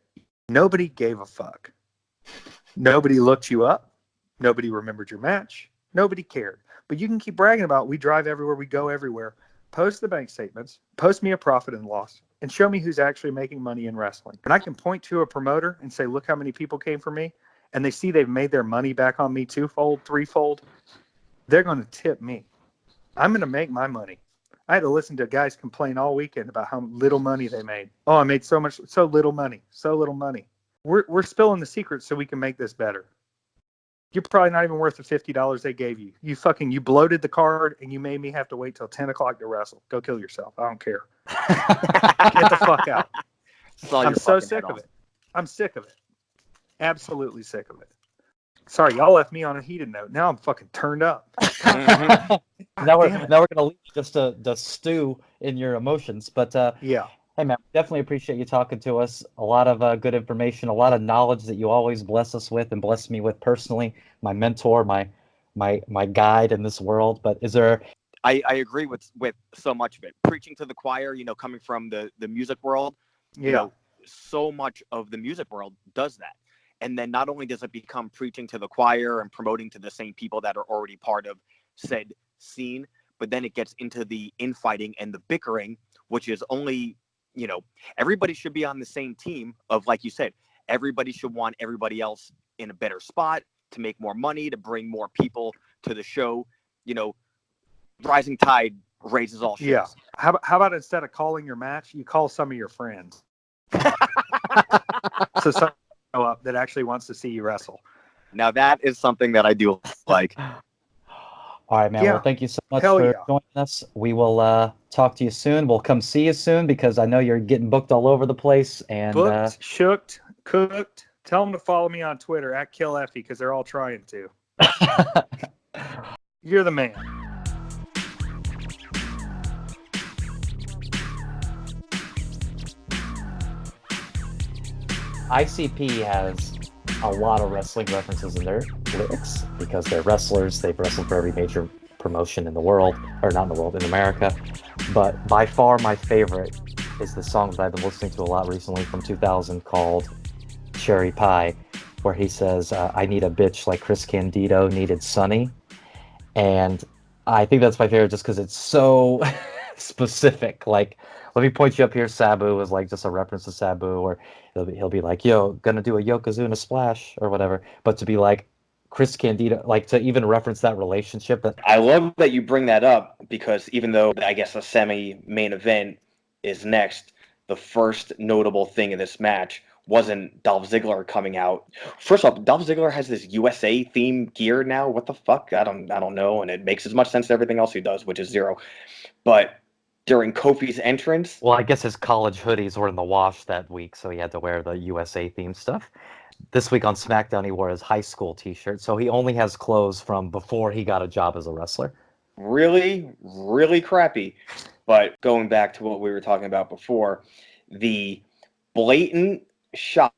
Nobody gave a fuck. Nobody looked you up. Nobody remembered your match. Nobody cared. But you can keep bragging about we drive everywhere, we go everywhere. Post the bank statements, post me a profit and loss, and show me who's actually making money in wrestling. And I can point to a promoter and say, look how many people came for me, and they see they've made their money back on me twofold, threefold. They're going to tip me. I'm going to make my money. I had to listen to guys complain all weekend about how little money they made. Oh, I made so little money. We're spilling the secrets so we can make this better. You're probably not even worth the $50 they gave you. You bloated the card and you made me have to wait till 10 o'clock to wrestle. Go kill yourself. I don't care. Get the fuck out. I'm so sick of it. I'm sick of it. Absolutely sick of it. Sorry, y'all left me on a heated note. Now I'm fucking turned up. Now we're gonna leave just to stew in your emotions. But yeah. Hey man, definitely appreciate you talking to us. A lot of good information, a lot of knowledge that you always bless us with and bless me with personally. My mentor, my guide in this world. But is there? I agree with so much of it. Preaching to the choir, coming from the music world, so much of the music world does that. And then not only does it become preaching to the choir and promoting to the same people that are already part of said scene, but then it gets into the infighting and the bickering, which is only, everybody should be on the same team of, like you said, everybody should want everybody else in a better spot to make more money, to bring more people to the show. Rising tide raises all ships. Yeah. How about instead of calling your match, you call some of your friends? So some up that actually wants to see you wrestle. Now that is something that I do like. All right, man. Yeah. Well, thank you so much for joining us. We will talk to you soon. We'll come see you soon because I know you're getting booked all over the place. And booked, shooked, cooked. Tell them to follow me on Twitter at KillEffy because they're all trying to. You're the man. ICP has a lot of wrestling references in their lyrics because they're wrestlers. They've wrestled for every major promotion in the world, or not in the world, in America. But by far my favorite is the song that I've been listening to a lot recently from 2000 called Cherry Pie, where he says, I need a bitch like Chris Candido needed Sonny. And I think that's my favorite just because it's so specific. Like, let me point you up here, Sabu is like just a reference to Sabu, or he'll be like, yo, gonna do a Yokozuna splash or whatever. But to be like Chris Candido, like to even reference that relationship. That I love that you bring that up because even though I guess a semi-main event is next, the first notable thing in this match wasn't Dolph Ziggler coming out. First off, Dolph Ziggler has this USA themed gear now. What the fuck? I don't know, and it makes as much sense to everything else he does, which is zero. But during Kofi's entrance, well, I guess his college hoodies were in the wash that week, so he had to wear the USA themed stuff. This week on SmackDown, he wore his high school T-shirt, so he only has clothes from before he got a job as a wrestler. Really, really crappy. But going back to what we were talking about before, the blatant shot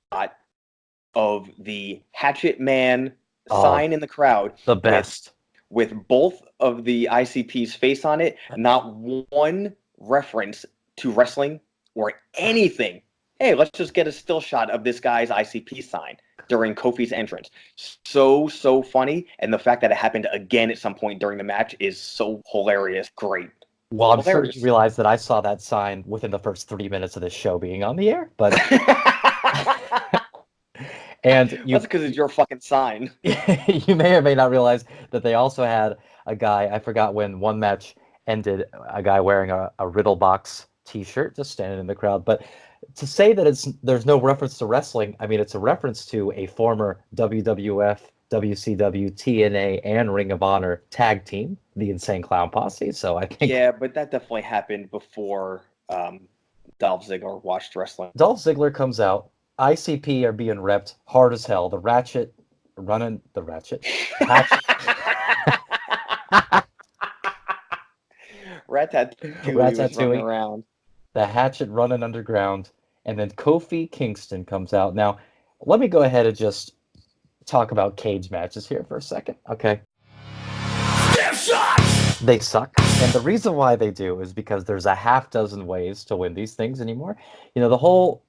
of the Hatchet Man sign in the crowd. The best. With both of the ICP's face on it, not one reference to wrestling or anything hey, let's just get a still shot of this guy's ICP sign during Kofi's entrance. So funny. And the fact that it happened again at some point during the match is so hilarious. Great. Well, I'm sure Hilarious. you realize that I saw that sign within the first 3 minutes of this show being on the air, but and That's because it's your fucking sign. you may or may not realize that they also had a guy, I forgot when one match ended, a guy wearing a Riddle Box t-shirt just standing in the crowd. But to say that there's no reference to wrestling, I mean, it's a reference to a former WWF, WCW, TNA, and Ring of Honor tag team, the Insane Clown Posse. So I think Yeah, but that definitely happened before Dolph Ziggler watched wrestling. Dolph Ziggler comes out. ICP are being repped hard as hell. The Ratchet running the Ratchet. Hatchet. Ratatouille was running around. The Hatchet running underground, and then Kofi Kingston comes out. Now, let me go ahead and just talk about cage matches here for a second, okay? They suck, and the reason why they do is because there's a half dozen ways to win these things anymore. You know, the whole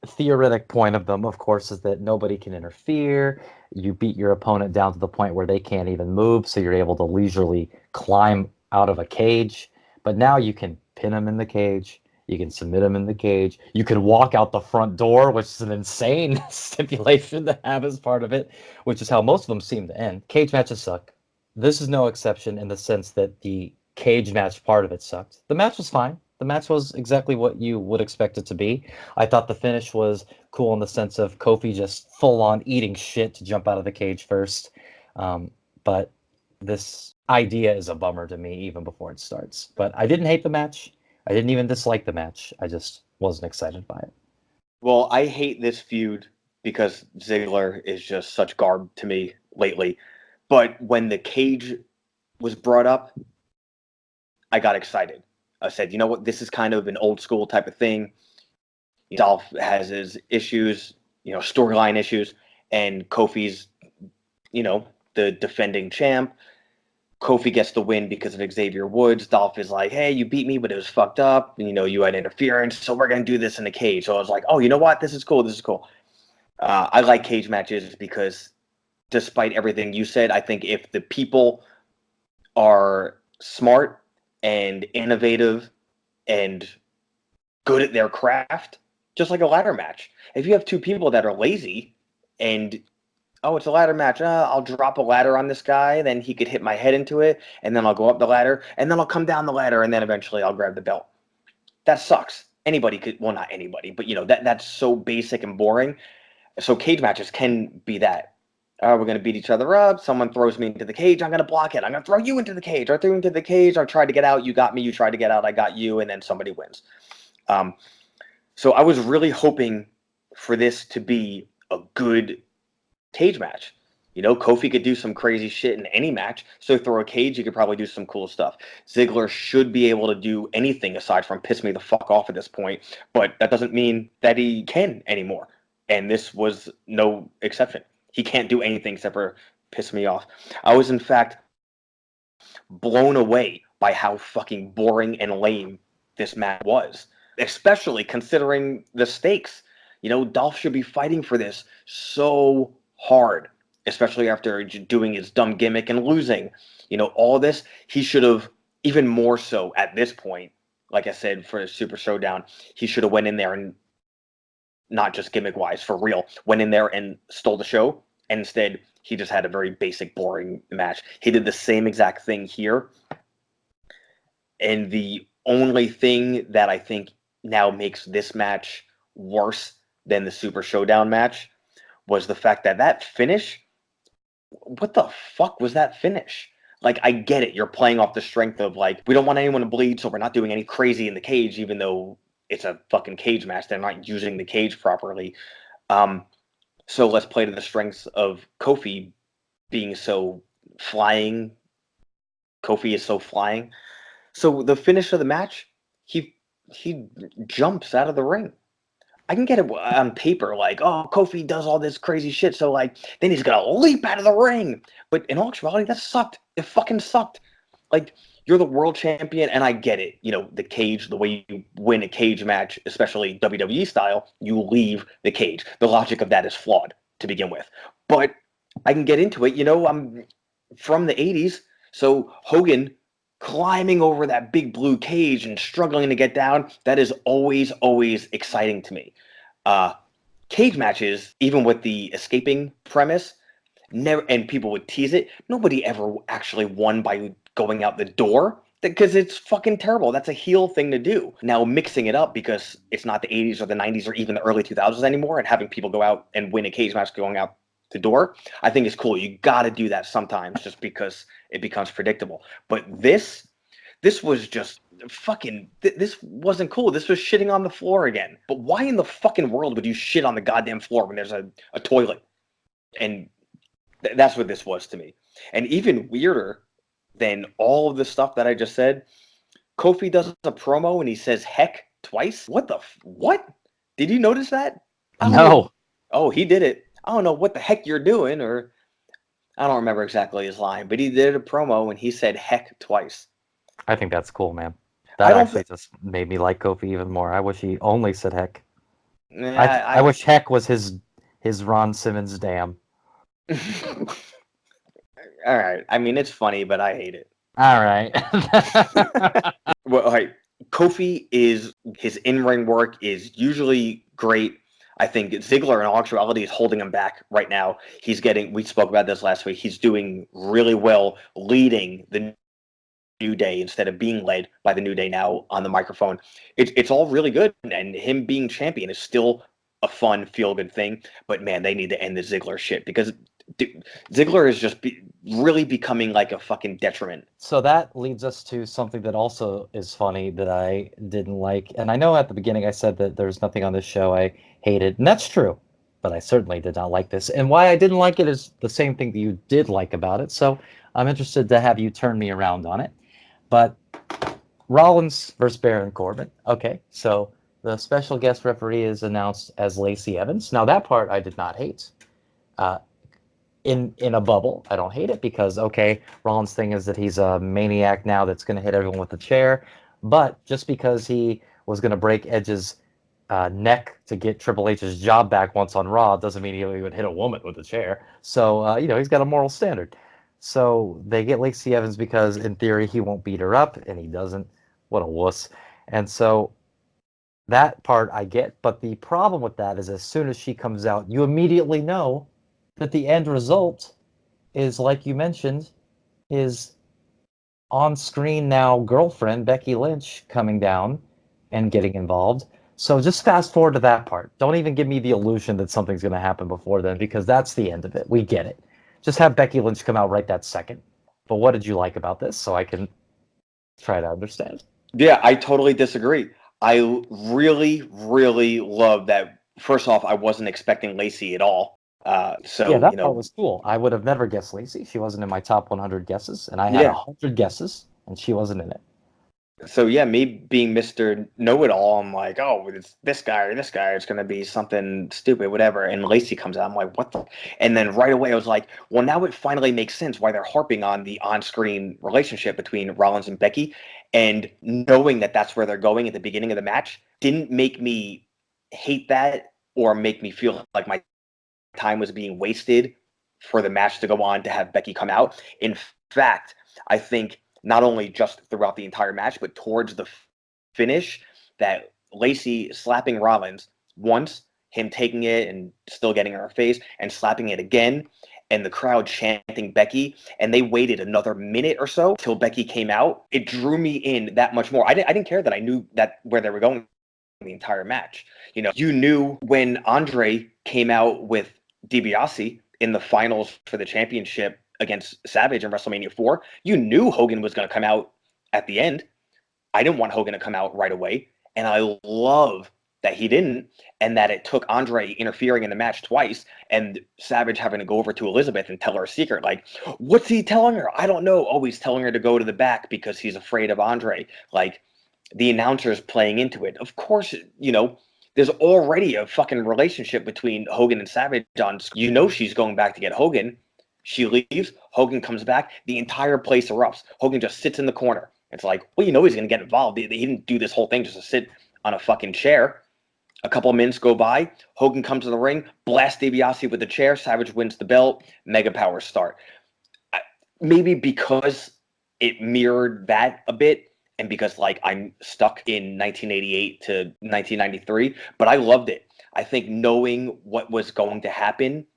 theoretic point of them, of course, is that nobody can interfere. You beat your opponent down to the point where they can't even move, so you're able to leisurely climb out of a cage. But now you can pin them in the cage. You can submit them in the cage. You can walk out the front door, which is an insane stipulation to have as part of it, which is how most of them seem to end. Cage matches suck. This is no exception in the sense that the cage match part of it sucked. The match was fine. The match was exactly what you would expect it to be. I thought the finish was cool in the sense of Kofi just full on eating shit to jump out of the cage first. But this idea is a bummer to me even before it starts. But I didn't hate the match. I didn't even dislike the match. I just wasn't excited by it. Well, I hate this feud because Ziggler is just such garb to me lately. But when the cage was brought up, I got excited. I said, you know what, this is kind of an old school type of thing. Dolph has his issues, storyline issues, and Kofi's, the defending champ. Kofi gets the win because of Xavier Woods. Dolph is like, hey, you beat me, but it was fucked up. And, you had interference, so we're going to do this in the cage. So I was like, oh, you know what? This is cool. This is cool. I like cage matches because despite everything you said, I think if the people are smart and innovative and good at their craft, just like a ladder match. If you have two people that are lazy and it's a ladder match. I'll drop a ladder on this guy, then he could hit my head into it, and then I'll go up the ladder, and then I'll come down the ladder, and then eventually I'll grab the belt. That sucks. Anybody could, well, not anybody, but that's so basic and boring. So cage matches can be that. We're going to beat each other up. Someone throws me into the cage. I'm going to block it. I'm going to throw you into the cage. I threw you into the cage. I tried to get out. You got me. You tried to get out. I got you, and then somebody wins. So I was really hoping for this to be a good cage match. Kofi could do some crazy shit in any match. So throw a cage, you could probably do some cool stuff. Ziggler should be able to do anything aside from piss me the fuck off at this point, but that doesn't mean that he can anymore. And this was no exception. He can't do anything except for piss me off. I was in fact blown away by how fucking boring and lame this match was, especially considering the stakes. Dolph should be fighting for this so hard, especially after doing his dumb gimmick and losing. All this, he should have, even more so at this point, like I said, for a Super Showdown, he should have went in there and, not just gimmick-wise, for real, went in there and stole the show. And instead, he just had a very basic, boring match. He did the same exact thing here. And the only thing that I think now makes this match worse than the Super Showdown match was the fact that finish, what the fuck was that finish? Like, I get it. You're playing off the strength of, like, we don't want anyone to bleed, so we're not doing any crazy in the cage, even though it's a fucking cage match. They're not using the cage properly. So let's play to the strengths of Kofi being so flying. Kofi is so flying. So the finish of the match, he jumps out of the ring. I can get it on paper, like, oh, Kofi does all this crazy shit, so, like, then he's gonna leap out of the ring. But in all actuality, that sucked. It fucking sucked. Like, you're the world champion, and I get it. You know, the cage, the way you win a cage match, especially WWE style, you leave the cage. The logic of that is flawed to begin with. But I can get into it. You know, I'm from the 80s, so Hogan climbing over that big blue cage and struggling to get down, that is always, always exciting to me. Cage matches, even with the escaping premise, never, and people would tease it, nobody ever actually won by going out the door, because it's fucking terrible. That's a heel thing to do. Now mixing it up because it's not the 80s or the 90s or even the early 2000s anymore, and having people go out and win a cage match going out the door, I think is cool. You got to do that sometimes just because it becomes predictable. But this was just fucking, this wasn't cool. This was shitting on the floor again. But why in the fucking world would you shit on the goddamn floor when there's a toilet? And that's what this was to me. And even weirder than all of the stuff that I just said, Kofi does a promo and he says heck twice. What? Did you notice that? No. Oh, he did it. I don't know what the heck you're doing, or I don't remember exactly his line, but he did a promo and he said heck twice. I think that's cool, man. That actually just made me like Kofi even more. I wish he only said heck. I wish heck was his Ron Simmons damn. All right. I mean, it's funny, but I hate it. All right. Well, all right. Kofi his in-ring work is usually great. I think Ziggler in all actuality is holding him back right now. We spoke about this last week. He's doing really well leading the New Day instead of being led by the New Day now on the microphone. It's all really good, and him being champion is still a fun, feel-good thing. But man, they need to end the Ziggler shit, because Ziggler is just really becoming like a fucking detriment. So that leads us to something that also is funny that I didn't like. And I know at the beginning I said that there's nothing on this show I hated, and that's true. But I certainly did not like this. And why I didn't like it is the same thing that you did like about it. So I'm interested to have you turn me around on it. But Rollins versus Baron Corbin. Okay, so the special guest referee is announced as Lacey Evans. Now that part I did not hate. In a bubble, I don't hate it because, okay, Rollins' thing is that he's a maniac now that's going to hit everyone with a chair. But just because he was going to break Edge's neck to get Triple H's job back once on Raw doesn't mean he would hit a woman with a chair. So, he's got a moral standard. So they get Lacey Evans because, in theory, he won't beat her up, and he doesn't. What a wuss. And so that part I get. But the problem with that is as soon as she comes out, you immediately know that the end result is, like you mentioned, is on-screen now girlfriend Becky Lynch coming down and getting involved. So just fast forward to that part. Don't even give me the illusion that something's going to happen before then, because that's the end of it. We get it. Just have Becky Lynch come out right that second. But what did you like about this, so I can try to understand? Yeah, I totally disagree. I really, really love that. First off, I wasn't expecting Lacey at all. So that part was cool. I would have never guessed Lacey. She wasn't in my top 100 guesses, and I had 100 guesses, and she wasn't in it. So yeah, me being Mr. Know-It-All, I'm like, oh, it's this guy or this guy. It's gonna be something stupid, whatever. And Lacey comes out, I'm like, what the? And then right away, I was like, well, now it finally makes sense why they're harping on the on-screen relationship between Rollins and Becky, and knowing that that's where they're going at the beginning of the match didn't make me hate that or make me feel like my time was being wasted for the match to go on to have Becky come out. In fact, I think not only just throughout the entire match, but towards the finish, that Lacey slapping Rollins once, him taking it and still getting in her face, and slapping it again, and the crowd chanting Becky, and they waited another minute or so till Becky came out. It drew me in that much more. I didn't care that I knew that where they were going the entire match. You knew when Andre came out with DiBiase in the finals for the championship against Savage in WrestleMania 4, you knew Hogan was going to come out at the end. I didn't want Hogan to come out right away, and I love that he didn't, and that it took Andre interfering in the match twice, and Savage having to go over to Elizabeth and tell her a secret. Like, what's he telling her? I don't know. Oh, he's telling her to go to the back because he's afraid of Andre. Like, the announcer's playing into it. Of course, there's already a fucking relationship between Hogan and Savage on. She's going back to get Hogan. She leaves. Hogan comes back. The entire place erupts. Hogan just sits in the corner. It's like, well, you know he's going to get involved. He didn't do this whole thing just to sit on a fucking chair. A couple of minutes go by. Hogan comes in the ring, blasts DiBiase with the chair. Savage wins the belt. Mega Powers start. Maybe because it mirrored that a bit, and because like I'm stuck in 1988 to 1993, but I loved it. I think knowing what was going to happen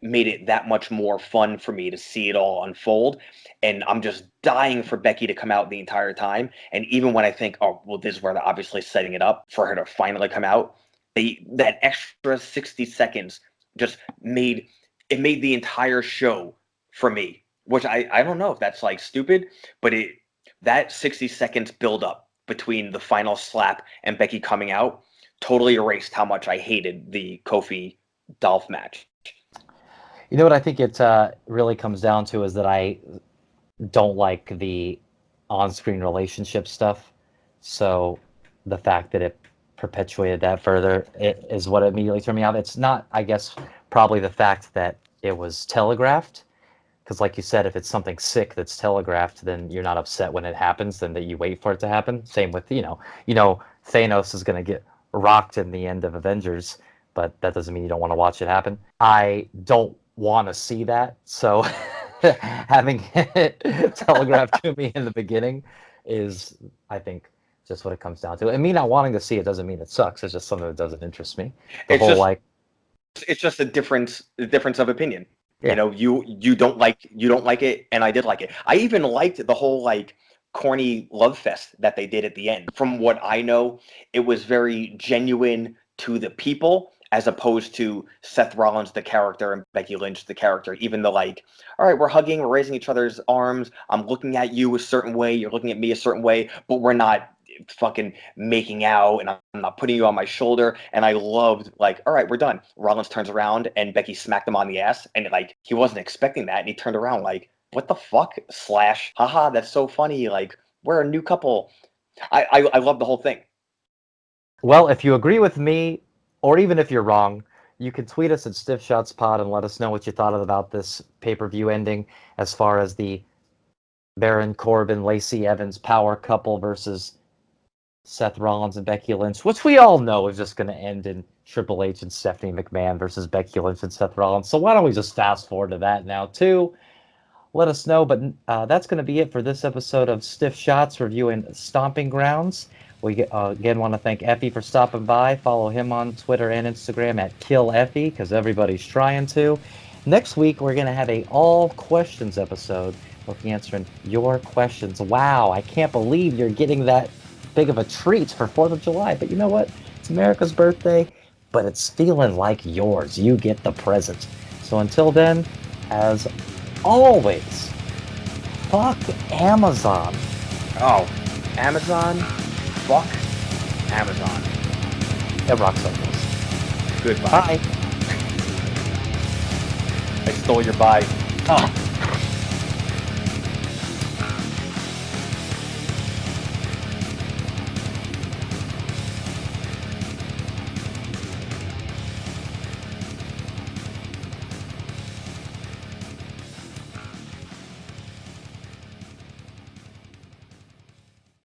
made it that much more fun for me to see it all unfold. And I'm just dying for Becky to come out the entire time. And even when I think, oh, well, this is where they're obviously setting it up for her to finally come out, that extra 60 seconds just made the entire show for me, which I don't know if that's like stupid, but that 60 seconds build up between the final slap and Becky coming out totally erased how much I hated the Kofi Dolph match. You know what I think it really comes down to is that I don't like the on-screen relationship stuff. So the fact that it perpetuated that further is what immediately turned me off. It's not, I guess, probably the fact that it was telegraphed. Because like you said, if it's something sick that's telegraphed, then you're not upset when it happens, then that you wait for it to happen. Same with, Thanos is going to get rocked in the end of Avengers, but that doesn't mean you don't want to watch it happen. I don't want to see that, so having it telegraphed to me in the beginning is, I think, just what it comes down to. And me not wanting to see it doesn't mean it sucks. It's just something that doesn't interest me. It's just a difference of opinion. Yeah. You know, you don't like it, and I did like it. I even liked the whole like corny love fest that they did at the end. From what I know, it was very genuine to the people, as opposed to Seth Rollins the character and Becky Lynch the character. Even though, like, all right, we're hugging, we're raising each other's arms, I'm looking at you a certain way, you're looking at me a certain way, but we're not fucking making out, and I'm not putting you on my shoulder. And I loved, like, all right, we're done. Rollins turns around and Becky smacked him on the ass, and like he wasn't expecting that, and he turned around like, what the fuck? Slash, haha, that's so funny. Like, we're a new couple. I love the whole thing. Well, if you agree with me, or even if you're wrong, you can tweet us at StiffShotsPod and let us know what you thought about this pay-per-view ending, as far as the Baron Corbin, Lacey Evans power couple versus Seth Rollins and Becky Lynch, which we all know is just going to end in Triple H and Stephanie McMahon versus Becky Lynch and Seth Rollins. So why don't we just fast forward to that now, too? Let us know. But that's going to be it for this episode of Stiff Shots, reviewing Stomping Grounds. We again want to thank EFFY for stopping by. Follow him on Twitter and Instagram at KillEFFY, because everybody's trying to. Next week, we're going to have a all questions episode. We'll be answering your questions. Wow, I can't believe you're getting that big of a treat for 4th of July. But you know what? It's America's birthday, but it's feeling like yours. You get the present. So until then, as always, fuck Amazon. Oh, Amazon? Fuck Amazon. It rocks like this. Goodbye. Bye. I stole your bye. Oh.